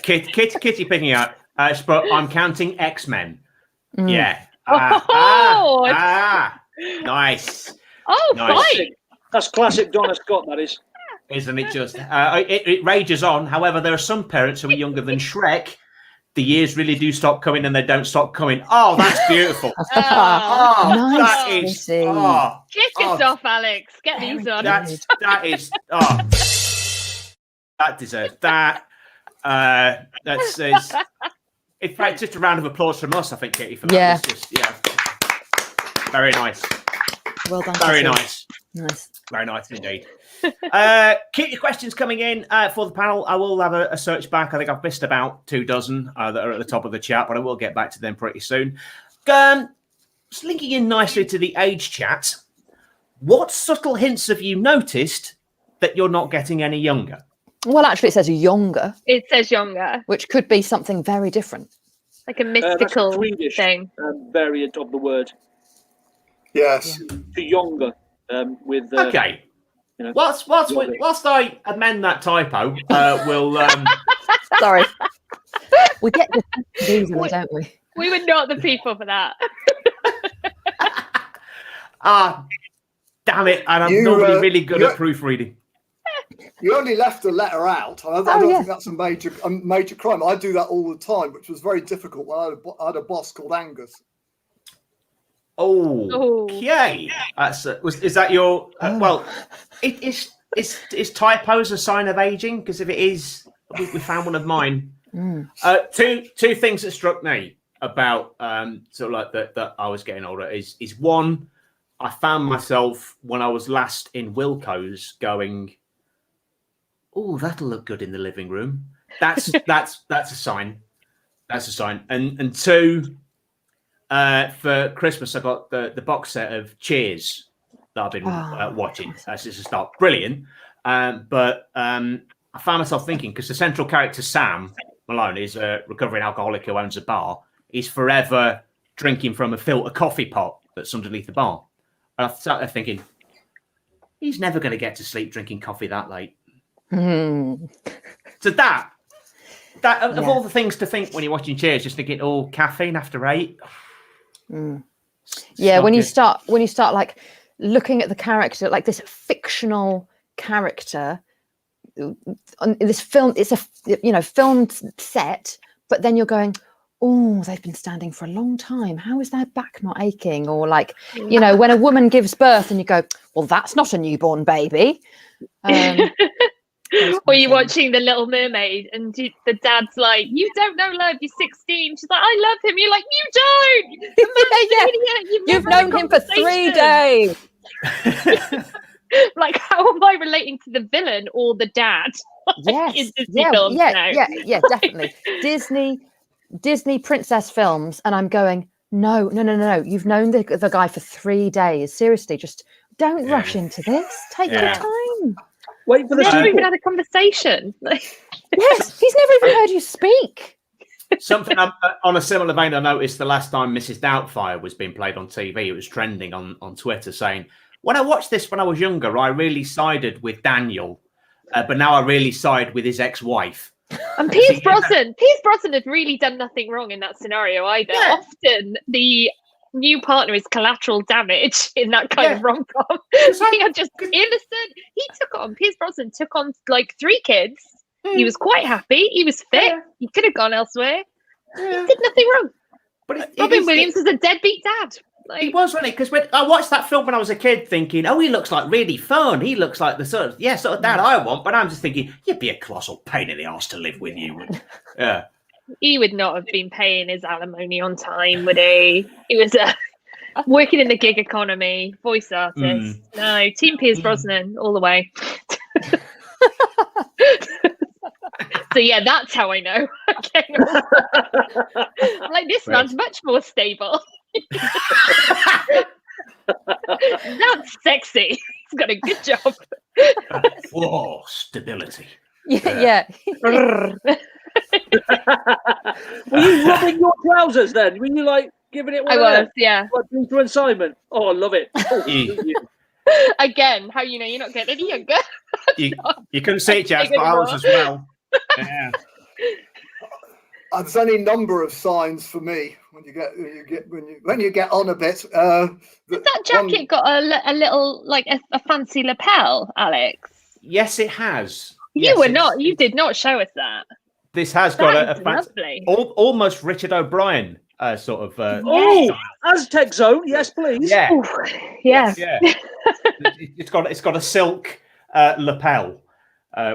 Kitty picking up. But I'm counting X-Men. Yeah. Nice. Oh, nice. fine. That's classic Donna Scott, that is. Isn't it just? It rages on. However, there are some parents who are younger than Shrek. The years really do stop coming, and they don't stop coming. Oh, that's beautiful. Nice. That is. Get your off, Alex. Get these on. That is. That deserves that. That's. In fact, just a round of applause from us, I think, Katie, for that. Yeah. Very nice. Well done. Very nice. Nice. Very nice indeed. Keep your questions coming in for the panel. I will have a search back. I think I've missed about 24 that are at the top of the chat, but I will get back to them pretty soon. Just linking in nicely to the age chat, what subtle hints have you noticed that you're not getting any younger? Well, actually, it says younger. It says younger. Which could be something very different. Like a mystical Swedish thing. Variant of the word. Yes. To younger. With okay. You know, whilst I amend that typo, we'll. Sorry. We get this easily, don't we? We were not the people for that. Damn it! And I'm normally really good at proofreading. You only left a letter out. I don't think that's a major crime. I do that all the time, which was very difficult when I had a boss called Angus. Okay. Is that your? Well, is typos a sign of aging? Because if it is, we found one of mine. Two things that struck me about sort of like that I was getting older is one, I found myself when I was last in Wilko's going, oh, that'll look good in the living room. That's a sign. That's a sign. And two, for Christmas, I got the box set of Cheers that I've been watching. That's just a start. Brilliant. But I found myself thinking, because the central character, Sam, Malone is a recovering alcoholic who owns a bar. He's forever drinking from a filter coffee pot that's underneath the bar. And I sat there thinking, he's never going to get to sleep drinking coffee that late. So that of all the things to think when you're watching Cheers, just thinking, oh, caffeine after 8. Yeah, when you start like looking at the character, like this fictional character in this film, it's a filmed set, but then you're going, oh, they've been standing for a long time. How is their back not aching? Or like, when a woman gives birth and you go, well, that's not a newborn baby. Or you're watching The Little Mermaid and the dad's like, you don't know love, you're 16. She's like, I love him. You're like, you don't. The You've known him for 3 days. Like, how am I relating to the villain or the dad? Yes. Films now. Yeah, definitely. Disney princess films, and I'm going, no. You've known the guy for 3 days. Seriously, just don't rush into this. Take your time. Wait for the never even had a conversation. Yes, he's never even heard you speak. Something on a similar vein, I noticed the last time Mrs. Doubtfire was being played on TV, it was trending on Twitter saying, when I watched this when I was younger, I really sided with Daniel, but now I really side with his ex-wife. And Pierce Brosnan had really done nothing wrong in that scenario either. Yeah. Often the new partner is collateral damage in that kind of rom-com. They are just innocent. Pierce Brosnan took on like 3 kids. He was quite happy. He was fit. He could have gone elsewhere. He did nothing wrong. But Robin Williams was a deadbeat dad. He was, wasn't he? Because when I watched that film when I was a kid, thinking, "Oh, he looks like really fun. He looks like the sort of dad I want." But I'm just thinking, you'd be a colossal pain in the arse to live with, you would. Yeah. He would not have been paying his alimony on time, would he? He was working in the gig economy, voice artist. No, Team Pierce Brosnan all the way. So yeah, that's how I know. Okay. I'm like, this man's much more stable. That's sexy. He's got a good job. Whoa, stability. Yeah. Were you rubbing your trousers then? Were you like giving it one? I was, yeah. Like Peter and Simon. Oh, I love it. Again, how you know you're not getting any younger? You couldn't see it, Jazz, but I was as well. Yeah. There's any number of signs for me when you get on a bit. Has that jacket got a little like a fancy lapel, Alex? Yes, it has. You did not show us that. This has got a fancy, almost Richard O'Brien sort of. Aztec Zone, yes, please. Yeah. Ooh, yes. Yeah. It's got a silk lapel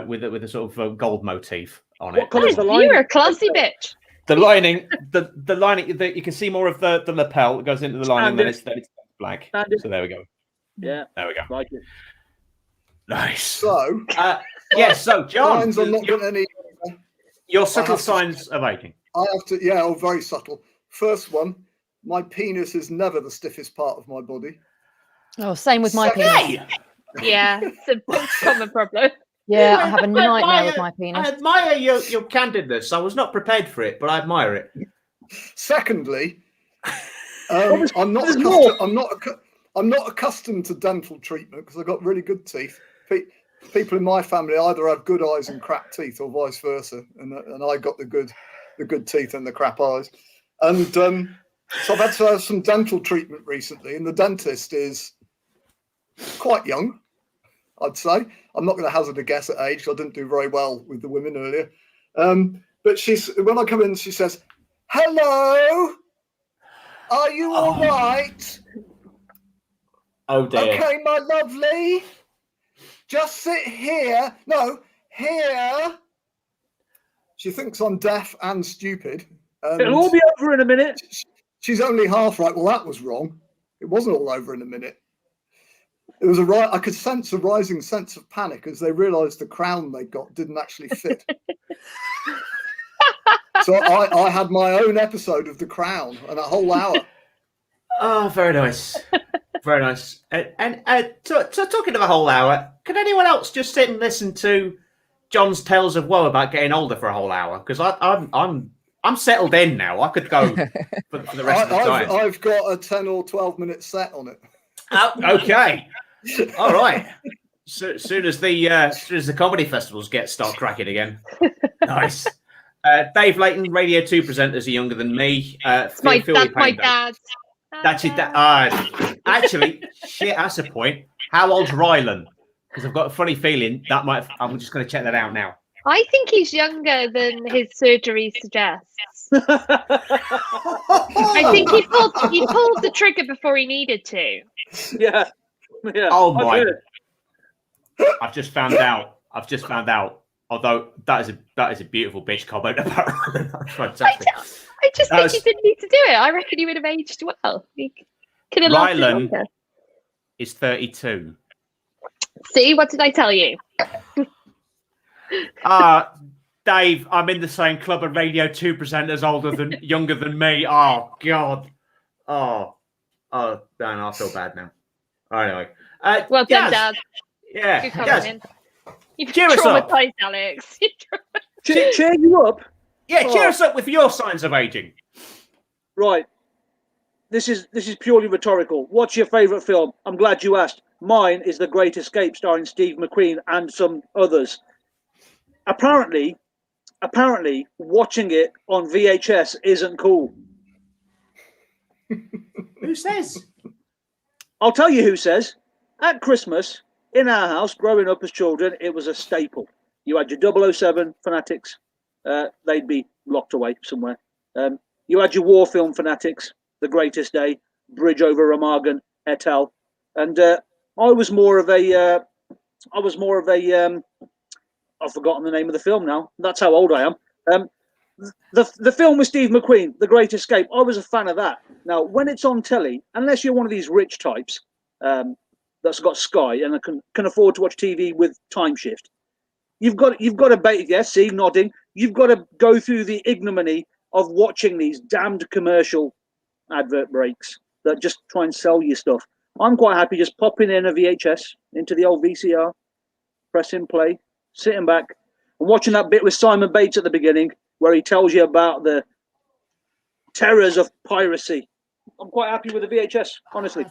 with a sort of gold motif on it. What colour's the lining? You're a classy bitch. The lining, the lining. You can see more of the lapel that goes into the lining. Then it's black. So there we go. Yeah, there we go. Like it. Nice. So yes. So John, signs I'm not getting any. Your subtle signs of aging. I have to. Yeah, very subtle. First one, my penis is never the stiffest part of my body. Oh, same with my penis. Yeah, it's a big common problem. Yeah, I have a nightmare with my penis. I admire your candidness. I was not prepared for it, but I admire it. Secondly, I'm not accustomed to dental treatment because I've got really good teeth. People in my family either have good eyes and crap teeth, or vice versa, and I got the good teeth and the crap eyes. And so I've had to have some dental treatment recently, and the dentist is quite young, I'd say. I'm not going to hazard a guess at age. I didn't do very well with the women earlier. But when I come in, she says, "Hello, are you all right? Oh dear. Okay, my lovely. Just sit here. No, here." She thinks I'm deaf and stupid. It'll all be over in a minute. She's only half right. Well, that was wrong. It wasn't all over in a minute. It was I could sense a rising sense of panic as they realised the crown they got didn't actually fit. So I had my own episode of The Crown and a whole hour. Oh, very nice. Very nice. And so talking of a whole hour, can anyone else just sit and listen to John's tales of woe about getting older for a whole hour? Because I'm settled in now. I could go for the rest of the time. I've got a 10 or 12 minute set on it. Okay, all right. So soon as the comedy festivals start cracking again. Nice. Dave Layton, Radio 2 presenters are younger than me. That's my dad. That's it. Actually, shit, that's a point. How old's Rylan? Because I've got a funny feeling I'm just going to check that out now. I think he's younger than his surgery suggests. I think he pulled the trigger before he needed to. Yeah. Oh my! I've just found out. Although that is a beautiful bitch comment about Rylan. Fantastic. I just think he didn't need to do it. I reckon he would have aged well. He could have lasted longer. Rylan is 32. See, what did I tell you? Dave, I'm in the same club of Radio 2 presenters younger than me. Oh God. Oh, man, I feel bad now. Anyway. Well done, Dad. Yeah. Good comment. You've Cheer us up. traumatized Alex. Cheer you up. Yeah, cheer us up with your signs of aging. Right. This is purely rhetorical. What's your favourite film? I'm glad you asked. Mine is The Great Escape, starring Steve McQueen and some others. Apparently, watching it on VHS isn't cool. Who says? I'll tell you who says. At Christmas, in our house, growing up as children, it was a staple. You had your 007 fanatics. They'd be locked away somewhere. You had your war film fanatics, The Greatest Day, Bridge over Remagen, et al. And I was more of a I've forgotten the name of the film now. That's how old I am. The film with Steve McQueen, The Great Escape, I was a fan of that. Now, when it's on telly, unless you're one of these rich types that's got Sky and can afford to watch TV with time shift, you've got to bait. Yes, see, nodding. You've got to go through the ignominy of watching these damned commercial advert breaks that just try and sell you stuff. I'm quite happy just popping in a VHS into the old VCR, pressing play, sitting back and watching that bit with Simon Bates at the beginning where he tells you about the terrors of piracy. I'm quite happy with the VHS, honestly.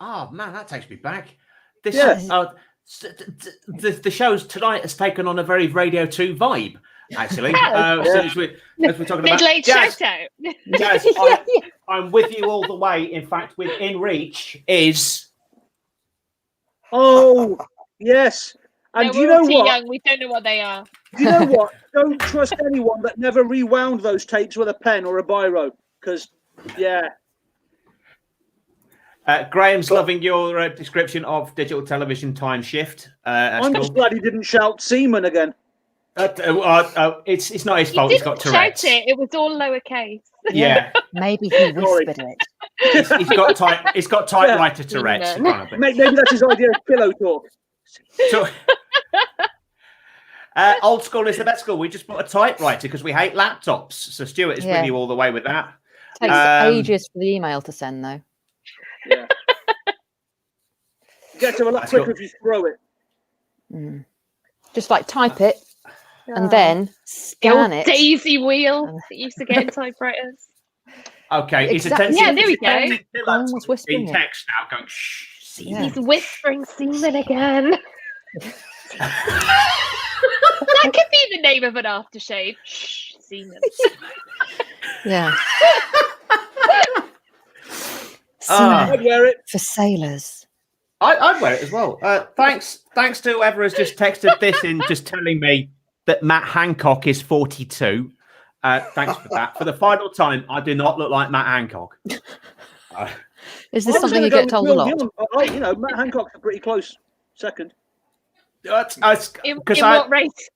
Oh man, that takes me back. The show's tonight has taken on a very Radio 2 vibe, actually. As we're talking about mid-late Jazz, shout out. Jazz, I'm with you all the way. In fact, within reach is. Oh yes, and No, do you we're know all too what? young. We don't know what they are. Do you know what? Don't trust anyone that never rewound those tapes with a pen or a biro, because yeah. Graham's loving your description of digital television time shift. I'm just glad he didn't shout Seaman again. It's not his fault. He's got Tourette's. Shout it. It was all lowercase. Yeah. Maybe he whispered it. He's got typewriter Tourette's. Maybe that's his idea of pillow talk. So, old school is the best school. We just bought a typewriter because we hate laptops. So Stuart is with you all the way with that. Takes ages for the email to send, though. Yeah. Get to a lot quicker if you throw it. Mm. Just like type it and then scan it. Daisy wheel that used to get in typewriters. Okay, exactly. Yeah, there we go. Almost whispering in text now, going shh. Yeah. He's whispering Seaman again. That could be the name of an aftershave. Shh, Seaman. Yeah. I'd wear it for sailors. I'd wear it as well. Thanks to whoever has just texted this in, just telling me that Matt Hancock is 42. Thanks for that. For the final time, I do not look like Matt Hancock. Is this something you get told a lot? Matt Hancock's a pretty close second. In what race?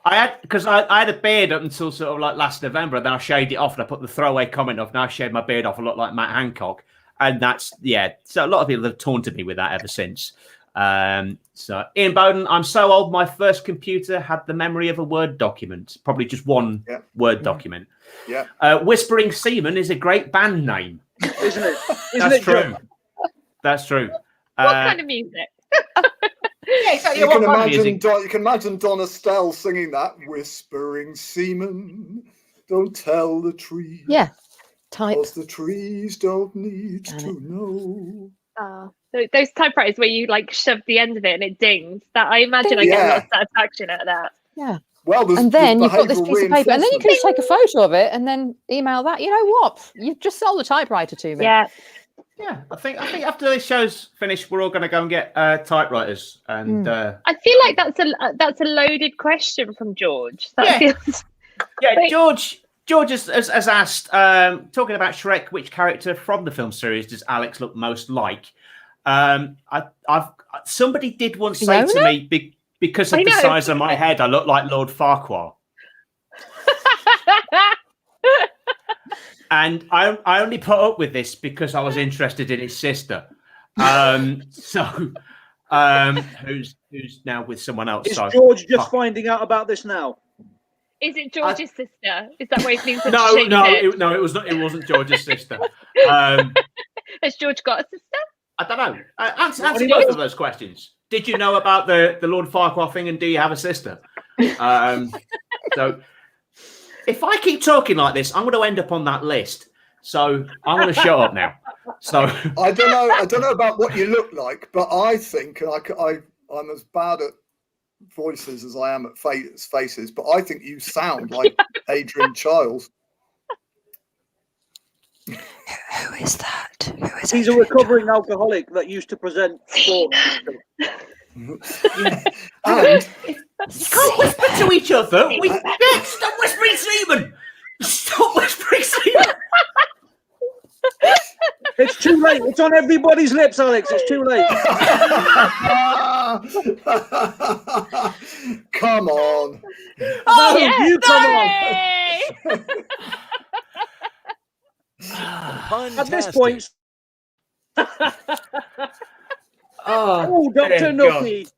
I had a beard up until sort of like last November, and then I shaved it off, and I put the throwaway comment of, now I shaved my beard off, I look like Matt Hancock. And that's, so a lot of people have taunted me with that ever since. So Ian Bowden, I'm so old, my first computer had the memory of a Word document, probably just one Word document. Yeah. Whispering Seaman is a great band name. Isn't it? That's true. That's true. What kind of music? Yeah, exactly. You What can kind of imagine music? you can imagine Don Estelle singing that, whispering seaman, don't tell the trees. Yeah. Type. Because the trees don't need to know. Those typewriters where you like shove the end of it and it dings. That I imagine I get a lot of satisfaction out of that. Yeah. Well, And then you've got this behavioural piece of paper, and then you can just take a reinforcement. photo of it and then email that. You know what? You've just sold a typewriter to me. Yeah. Yeah, I think after this show's finished, we're all going to go and get typewriters. And I feel like that's a loaded question from George. That feels... yeah, George has asked, talking about Shrek, which character from the film series does Alex look most like? Somebody did once say to me, because of the size of my head, I look like Lord Farquhar. And I only put up with this because I was interested in his sister. Who's now with someone else. Is George just finding out about this now? Is it George's sister? Is that why he's been No, it was not. It wasn't George's sister. Has George got a sister? I don't know. Answer both of those questions. Did you know about the Lord Farquhar thing, and do you have a sister? So, if I keep talking like this, I'm going to end up on that list. So I'm going to shut up now. So I don't know about what you look like, but I think I'm as bad at voices as I am at faces. But I think you sound like Adrian Chiles. Who is that? He's a recovering alcoholic that used to present sport. And you can't whisper to each other. Stop whispering, Seaman. Stop whispering, Seaman. It's too late. It's on everybody's lips, Alex. It's too late. Come on. Oh, no, you come on. At this point. Oh, Dr. Nookie.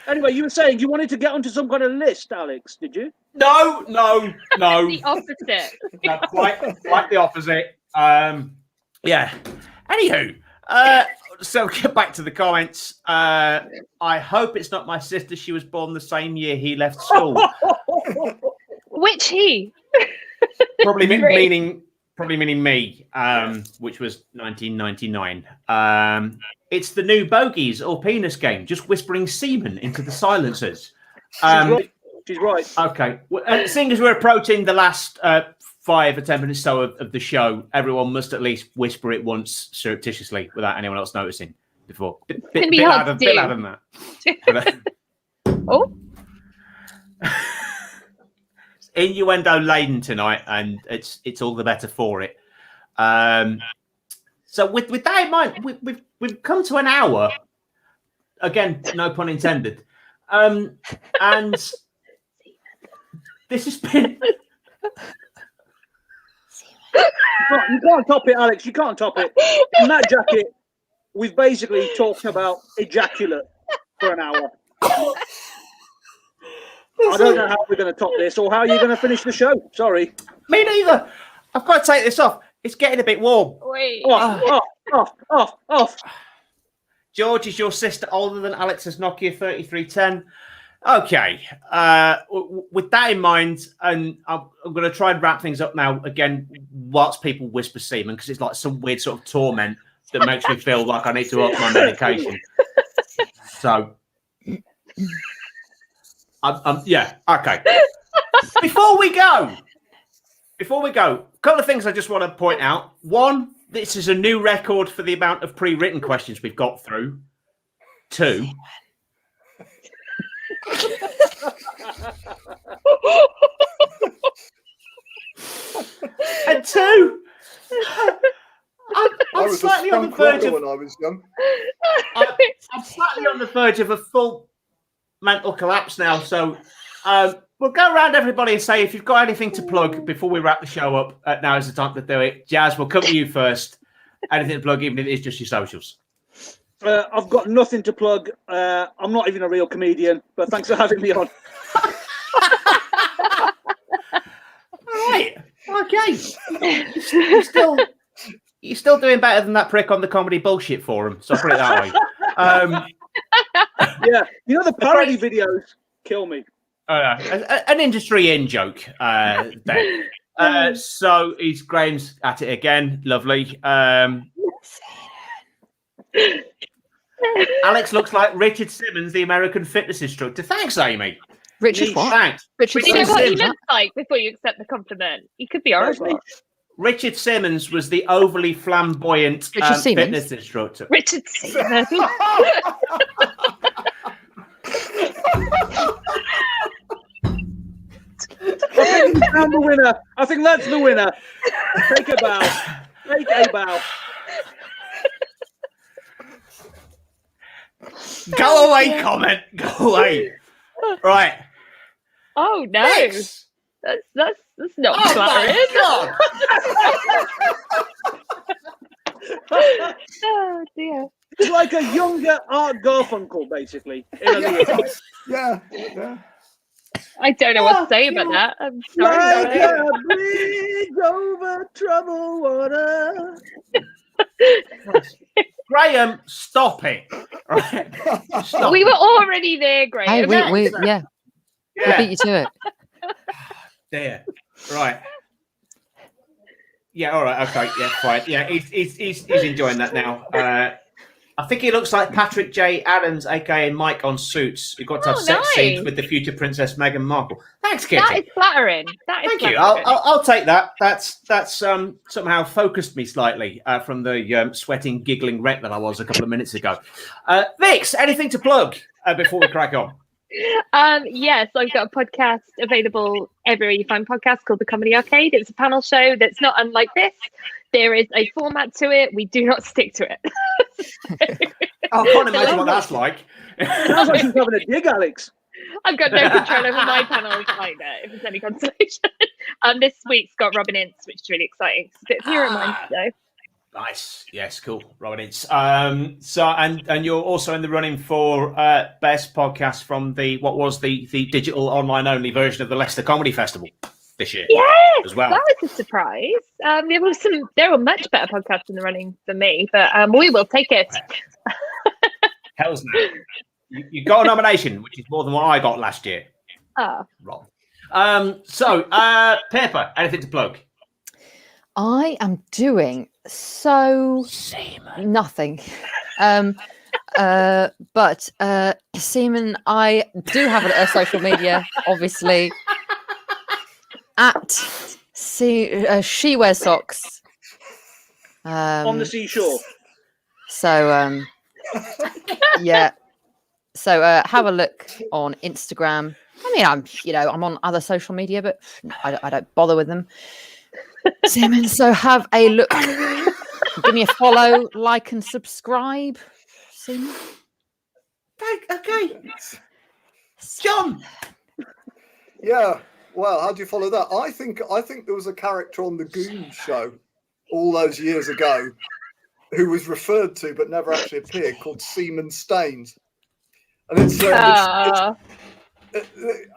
Anyway, you were saying you wanted to get onto some kind of list, Alex, did you? No. The opposite. No, quite the opposite. Yeah. Anywho, so get back to the comments. I hope it's not my sister. She was born the same year he left school. Which he? Probably meaning me, which was 1999. It's the new bogies or penis game, just whispering semen into the silencers. She's right. Okay. Well, seeing as we're approaching the last 5 or 10 minutes so of the show, everyone must at least whisper it once surreptitiously without anyone else noticing before. Bit louder than that. Oh. Innuendo laden tonight, and it's all the better for it. So with that in mind, we've come to an hour. Again, no pun intended. And this has been. You can't top it, Alex. You can't top it. In that jacket, we've basically talked about ejaculate for an hour. I don't know how we're going to top this or how you're going to finish the show. Sorry. Me neither. I've got to take this off. It's getting a bit warm. Wait. Off. George, is your sister older than Alex's Nokia 3310? Okay. With that in mind, and I'm going to try and wrap things up now again, whilst people whisper semen, because it's like some weird sort of torment that makes me feel like I need to up my medication. So, yeah, okay. Before we go, a couple of things I just want to point out. One, this is a new record for the amount of pre-written questions we've got through. 2, and 2, I'm slightly on the verge of when I was young. I'm slightly on the verge of a full mental collapse now. So we'll go around everybody and say, if you've got anything to plug before we wrap the show up, now is the time to do it. Jazz, we'll come to you first. Anything to plug, even if it's just your socials. I've got nothing to plug. I'm not even a real comedian, but thanks for having me on. All right. Okay. You're still doing better than that prick on the comedy bullshit forum. So I'll put it that way. Yeah, you know the parody videos kill me. An industry in joke. Then. So Graham's at it again. Lovely. Alex looks like Richard Simmons, the American fitness instructor. Thanks, Amy. Richard what? Thanks. Richard Do you know Simmons. what he looks like before you accept the compliment? He could be horrible. Richard Simmons was the overly flamboyant fitness instructor. Richard Simmons. I think we found the winner. I think that's the winner. Take a bow. Take a bow. Go away, comment. Go away. Right. Oh no. Thanks. That's not flattering. Oh dear. It's like a younger Art Garfunkel, basically. Yeah. I don't know what to say about that. I'm sorry. Like a bridge over troubled water. Graham, stop it. Right. Stop. We were already there, Graham. Hey, we beat you to it. There. Right. Yeah, all right, okay, yeah, fine. Yeah, he's enjoying that now. I think he looks like Patrick J. Adams, aka Mike on Suits, who got to have sex scenes with the future Princess Meghan Markle. Thanks, Kitty. That is flattering. Thank you. I'll take that. That's somehow focused me slightly from the sweating, giggling wreck that I was a couple of minutes ago. Vix, anything to plug before we crack on? Yes, I've got a podcast available everywhere you find podcasts called The Comedy Arcade. It's a panel show that's not unlike this. There is a format to it. We do not stick to it. I can't imagine what that's like. Sounds like she's having a dig, Alex. I've got no control over my panels either, if it's any consolation. This week's got Robin Ince, which is really exciting. It's a bit of hero mine today. Nice. Yes, cool. Robin Ince. So and you're also in the running for best podcast from the digital online only version of the Leicester Comedy Festival this year. Yes, as well. That was a surprise. There were much better podcasts in the running than me, but we will take it. Hell's no. You got a nomination, which is more than what I got last year. Oh. Wrong. So Pepper, anything to plug? I am doing nothing. But Seaman, I do have a social media, obviously. At she wears socks. On the seashore. So yeah. So have a look on Instagram. I mean, I'm on other social media, but I don't bother with them. Simon, so have a look. Give me a follow, like, and subscribe. Simon. Okay. John. Yeah. Well, how do you follow that? I think there was a character on the Goon show all those years ago who was referred to but never actually appeared, called Seaman Staines. And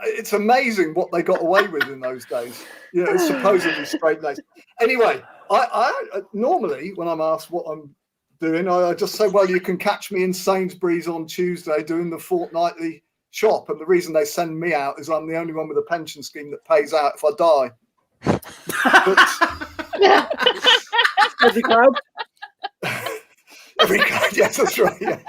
it's amazing what they got away with in those days. You know, supposedly straight laced. Anyway, I normally when I'm asked what I'm doing, I just say, well, you can catch me in Sainsbury's on Tuesday doing the fortnightly shop. And the reason they send me out is I'm the only one with a pension scheme that pays out if I die. Every crowd. Every crowd, yes, that's right. Yeah.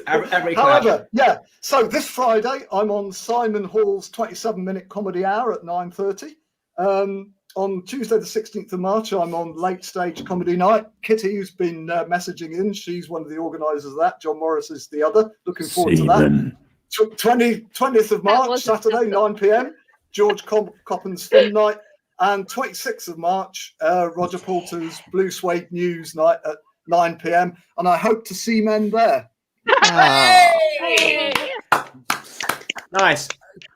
Every crowd. However, yeah. So this Friday, I'm on Simon Hall's 27-minute comedy hour at 9:30. On Tuesday, the 16th of March, I'm on Late Stage Comedy Night. Kitty, who's been messaging in, she's one of the organisers of that. John Morris is the other. Looking forward to that. 20th of March, Saturday, 9 p.m. George Coppen's Film Night. And 26th of March, Roger Poulter's Blue Suede News Night at 9 p.m. And I hope to see men there. Hey! Nice.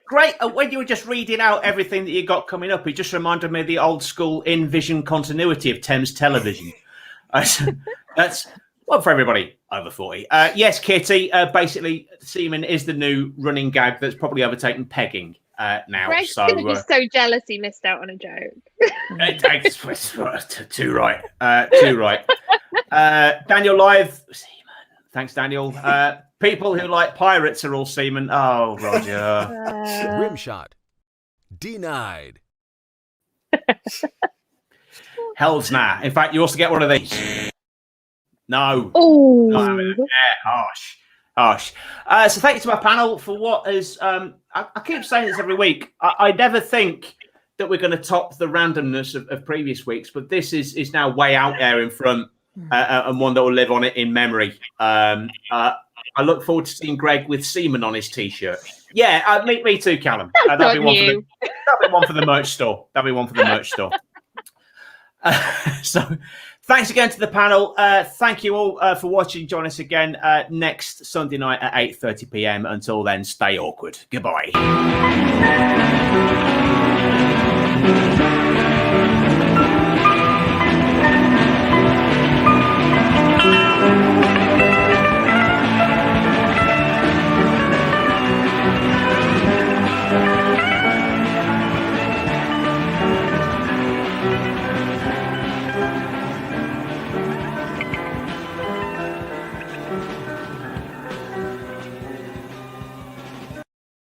Great. When you were just reading out everything that you got coming up, it just reminded me of the old school in-vision continuity of Thames Television. That's well for everybody over 40. Yes, Kitty. Basically, semen is the new running gag that's probably overtaken pegging. now. Greg's So gonna be so jealous he missed out on a joke. too right. Too right. Daniel Live, seaman. Thanks, Daniel. People who like pirates are all seamen. Oh, Roger. Rim shot. Denied. Hell's nah. In fact, you also get one of these. No. Oh, Harsh. So thank you to my panel for what is. I keep saying this every week. I never think that we're going to top the randomness of previous weeks, but this is now way out there in front, and one that will live on it in memory. I look forward to seeing Greg with semen on his t-shirt. Yeah, me too, Callum. That'll be one for the merch store. That'll be one for the merch store. So thanks again to the panel. Thank you all for watching. Join us again next Sunday night at 8:30 p.m. Until then, stay awkward. Goodbye.